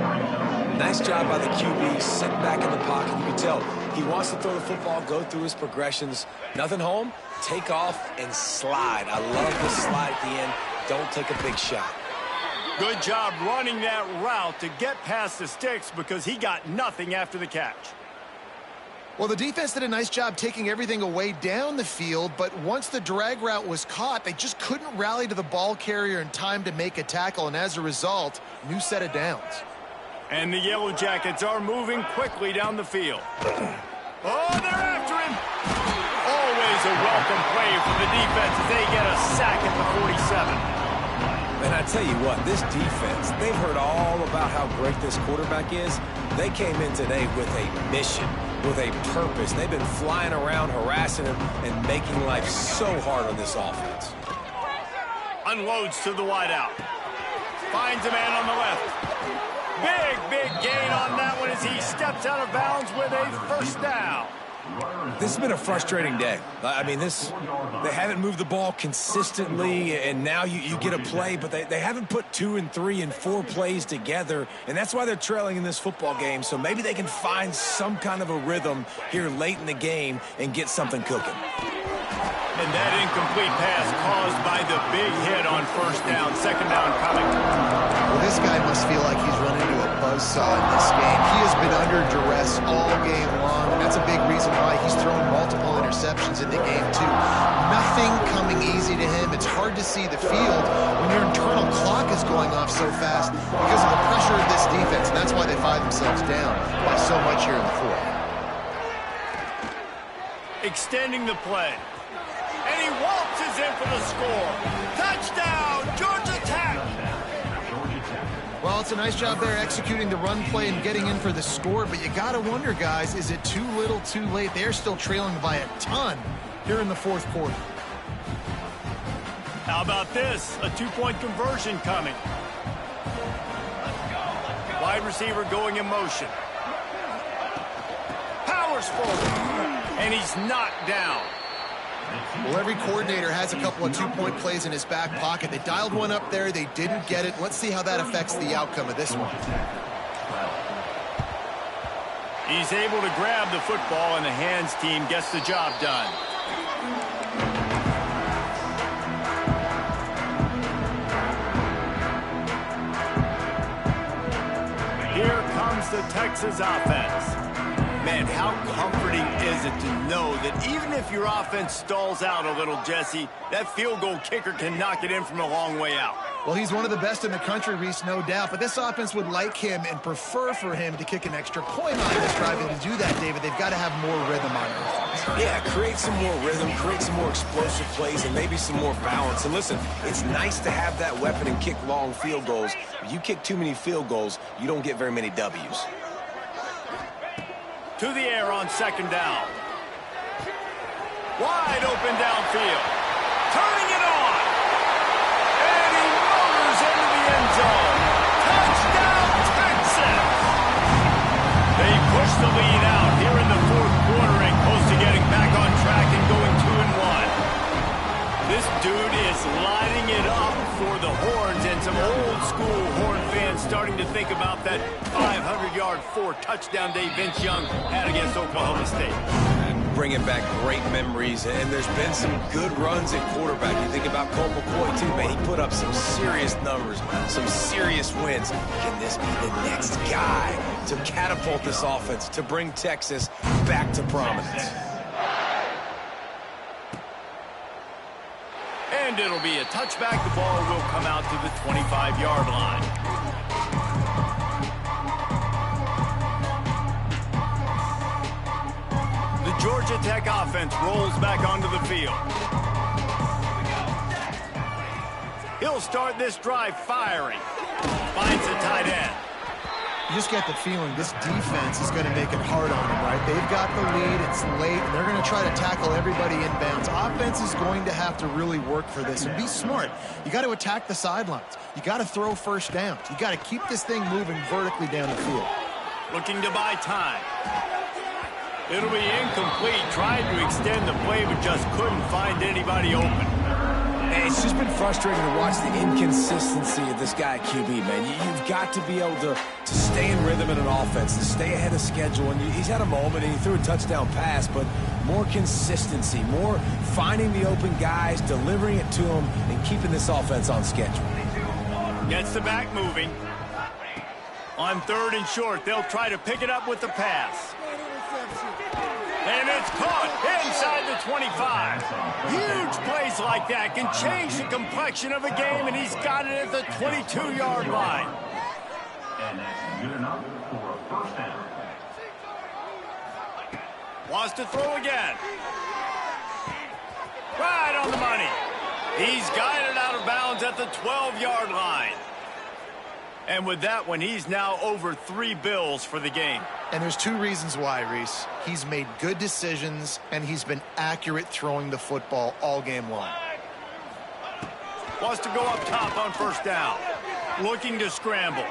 Nice job by the QB, sitting back in the pocket. You can tell he wants to throw the football, go through his progressions. Nothing home, take off and slide. I love the slide at the end. Don't take a big shot. Good job running that route to get past the sticks because he got nothing after the catch. Well, the defense did a nice job taking everything away down the field, but once the drag route was caught, they just couldn't rally to the ball carrier in time to make a tackle, and as a result, new set of downs. And the Yellow Jackets are moving quickly down the field. Oh, they're after him. Always a welcome play for the defense as they get a sack at the 47. And I tell you what, this defense, they've heard all about how great this quarterback is. They came in today with a mission, with a purpose. They've been flying around, harassing him, and making life so hard on this offense. Unloads to the wideout. Finds a man on the left. Big gain on that one as he steps out of bounds with a first down. This has been a frustrating day. I mean, they haven't moved the ball consistently, and now you get a play, but they haven't put 2 and 3 and 4 plays together, and that's why they're trailing in this football game. So maybe they can find some kind of a rhythm here late in the game and get something cooking. And that incomplete pass caused by the big hit on first down. Second down coming. Well, this guy must feel like he's run into a buzzsaw in this game. He has been under duress all game long, and that's a big reason why he's thrown multiple interceptions in the game, too. Nothing coming easy to him. It's hard to see the field when your internal clock is going off so fast because of the pressure of this defense, and that's why they find themselves down by so much here in the fourth. Extending the play. And he waltzes in for the score. Touchdown, Georgia Tech! Well, it's a nice job there executing the run play and getting in for the score, but you got to wonder, guys, is it too little too late? They're still trailing by a ton here in the fourth quarter. How about this? A two-point conversion coming. Wide receiver going in motion. Powers forward, and he's knocked down. Well, every coordinator has a couple of two-point plays in his back pocket. They dialed one up there. They didn't get it. Let's see how that affects the outcome of this one. He's able to grab the football, and the hands team gets the job done. Here comes the Texas offense. Man, how comforting is it to know that even if your offense stalls out a little, Jesse, that field goal kicker can knock it in from a long way out. Well, he's one of the best in the country, Reese, no doubt. But this offense would like him and prefer for him to kick an extra point on this drive. And to do that, David, they've got to have more rhythm on offense. Yeah, create some more rhythm, create some more explosive plays, and maybe some more balance. And listen, it's nice to have that weapon and kick long field goals. If you kick too many field goals, you don't get very many W's. To the air on second down. Wide open downfield. Turning it on. And he motors into the end zone. Touchdown, Texas! They push the lead out here in the fourth quarter and close to getting back on track and going 2-1. This dude is lighting it up for the Horns, and some old school Horn fans starting to think about that 500-yard, 4-touchdown day Vince Young had against Oklahoma State. Bringing back great memories, and there's been some good runs at quarterback. You think about Colt McCoy, too, man. He put up some serious numbers, some serious wins. Can this be the next guy to catapult this offense, to bring Texas back to prominence? And it'll be a touchback. The ball will come out to the 25-yard line. The Georgia Tech offense rolls back onto the field. He'll start this drive firing. Finds a tight end. You just get the feeling this defense is going to make it hard on them, right? They've got the lead, it's late, and they're going to try to tackle everybody inbounds. Offense is going to have to really work for this and be smart. You got to attack the sidelines. You got to throw first downs. You got to keep this thing moving vertically down the field. Looking to buy time. It'll be incomplete. Tried to extend the play, but just couldn't find anybody open. And it's just been frustrating to watch the inconsistency of this guy at QB, man. You've got to be able to stay in rhythm in an offense, to stay ahead of schedule. And he's had a moment, and he threw a touchdown pass, but more consistency, more finding the open guys, delivering it to them, and keeping this offense on schedule. Gets the back moving. On third and short, they'll try to pick it up with the pass. And it's caught inside the 25. Huge plays like that can change the complexion of a game, and he's got it at the 22-yard line. And that's good enough for a first down. Wants to throw again. Right on the money. He's guided out of bounds at the 12-yard line. And with that one, he's now over 3 bills for the game. And there's 2 reasons why, Reese. He's made good decisions, and he's been accurate throwing the football all game long. Wants to go up top on first down. Looking to scramble.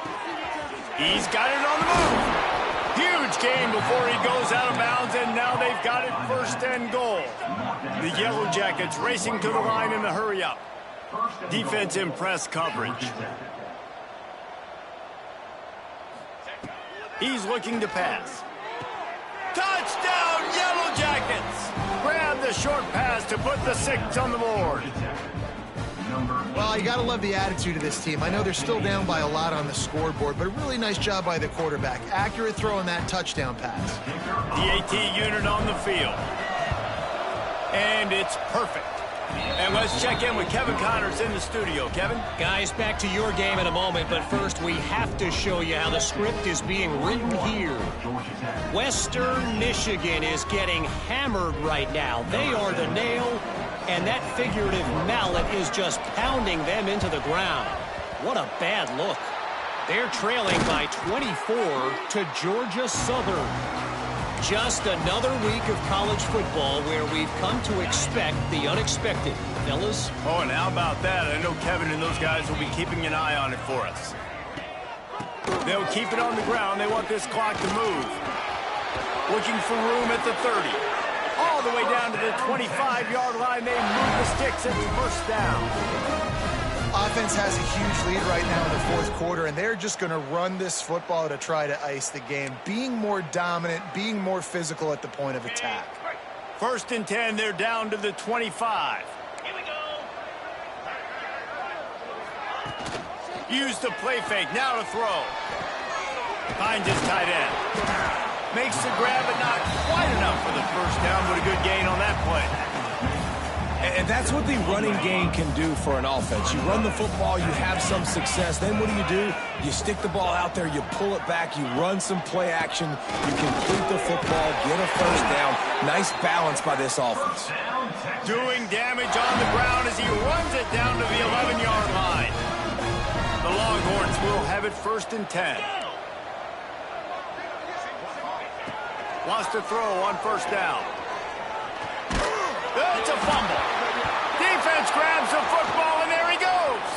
He's got it on the move. Huge gain before he goes out of bounds, and now they've got it first and goal. The Yellow Jackets racing to the line in the hurry-up. Defense in press coverage. He's looking to pass. Touchdown, Yellow Jackets! Grab the short pass to put the 6 on the board. Well, you got to love the attitude of this team. I know they're still down by a lot on the scoreboard, but a really nice job by the quarterback. Accurate throw on that touchdown pass. The AT unit on the field. And it's perfect. And let's check in with Kevin Connors in the studio. Kevin? Guys, back to your game in a moment, but first we have to show you how the script is being written here. Western Michigan is getting hammered right now. They are the nail, and that figurative mallet is just pounding them into the ground. What a bad look. They're trailing by 24 to Georgia Southern. Just another week of college football where we've come to expect the unexpected. Fellas? Oh, and how about that? I know Kevin and those guys will be keeping an eye on it for us. They'll keep it on the ground. They want this clock to move. Looking for room at the 30. All the way down to the 25-yard line. They move the sticks. It's first down. Offense has a huge lead right now in the fourth quarter, and they're just going to run this football to try to ice the game. Being more dominant, being more physical at the point of attack. First and 10, they're down to the 25. Here we go. Use the play fake, now to throw. Finds his tight end. Makes the grab, but not quite enough for the first down, but a good gain on that play. And that's what the running game can do for an offense. You run the football, you have some success. Then what do? You stick the ball out there, you pull it back, you run some play action, you complete the football, get a first down. Nice balance by this offense. Doing damage on the ground as he runs it down to the 11-yard line. The Longhorns will have it first and 10. Wants to throw on first down. It's a fumble. Defense grabs the football, and there he goes.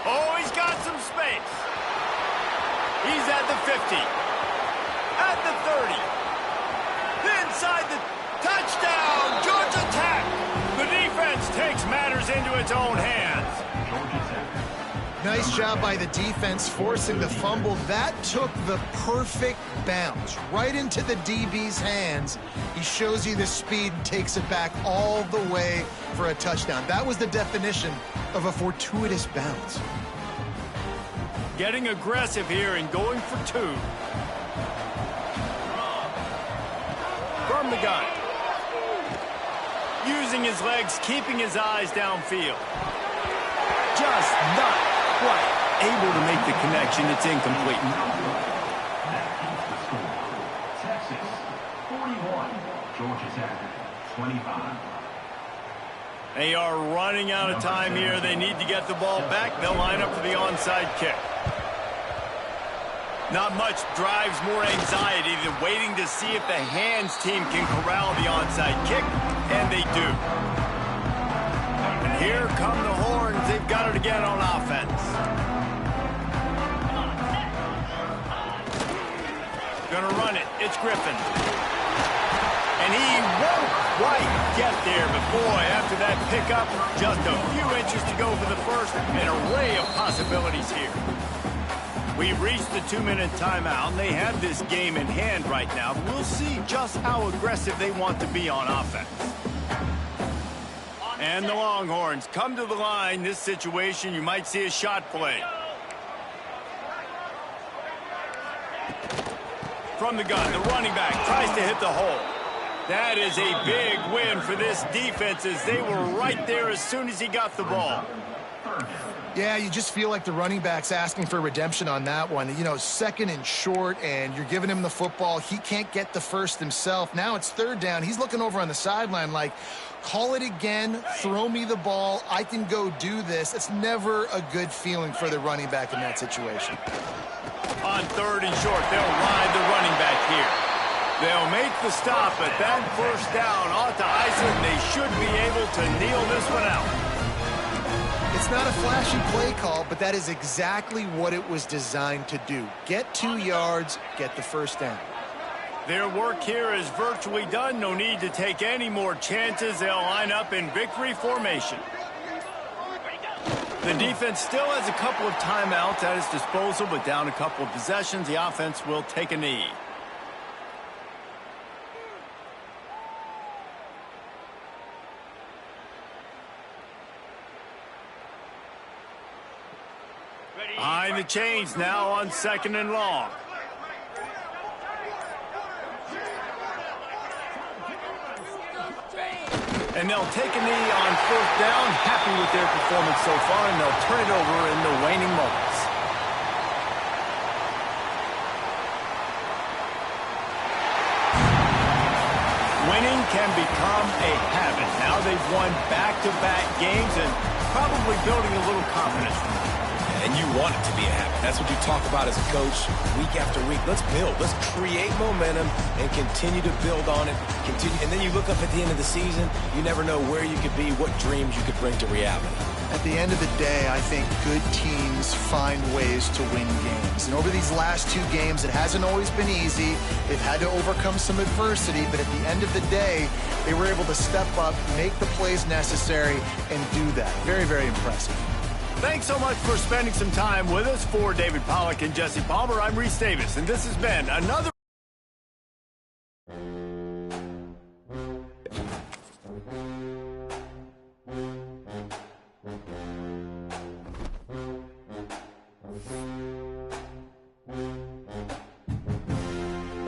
Oh, he's got some space. He's at the 50. At the 30. Inside the touchdown. Georgia Tech. The defense takes matters into its own hands. Nice job by the defense forcing the fumble. That took the perfect bounce right into the DB's hands. He shows you the speed and takes it back all the way for a touchdown. That was the definition of a fortuitous bounce. Getting aggressive here and going for two. From the gun. Using his legs, keeping his eyes downfield. Just not quite able to make the connection. It's incomplete. Texas 41, Georgia Tech 25. They are running out of time here. They need to get the ball back. They'll line up for the onside kick. Not much drives more anxiety than waiting to see if the hands team can corral the onside kick, and they do. And here come the Horns. They've got it again on offense. Gonna run it. It's Griffin. And he won't quite get there, but boy, after that pickup, just a few inches to go for the first. An array of possibilities here. We've reached the 2-minute timeout, and they have this game in hand right now. We'll see just how aggressive they want to be on offense. And the Longhorns come to the line. This situation, you might see a shot play. From the gun, the running back tries to hit the hole. That is a big win for this defense as they were right there as soon as he got the ball. Yeah, you just feel like the running back's asking for redemption on that one. You know, second and short, and you're giving him the football. He can't get the first himself. Now it's third down. He's looking over on the sideline like, call it again, throw me the ball, I can go do this. It's never a good feeling for the running back in that situation. On third and short, they'll ride the running back here. They'll make the stop, but that first down ought to ice it, and they should be able to kneel this one out. It's not a flashy play call, but that is exactly what it was designed to do. Get 2 yards, get the first down. Their work here is virtually done. No need to take any more chances. They'll line up in victory formation. The defense still has a couple of timeouts at its disposal, but down a couple of possessions, the offense will take a knee. Behind the chains now on second and long. And they'll take a knee on fourth down. Happy with their performance so far, and they'll turn it over in the waning moments. Winning can become a habit. Now they've won back-to-back games and probably building a little confidence. And you want it to be a habit. That's what you talk about as a coach week after week. Let's build. Let's create momentum and continue to build on it. And then you look up at the end of the season, you never know where you could be, what dreams you could bring to reality. At the end of the day, I think good teams find ways to win games. And over these last 2 games, it hasn't always been easy. They've had to overcome some adversity, but at the end of the day, they were able to step up, make the plays necessary, and do that. Very, very impressive. Thanks so much for spending some time with us. For David Pollack and Jesse Palmer, I'm Reese Davis, and this has been another Thank you.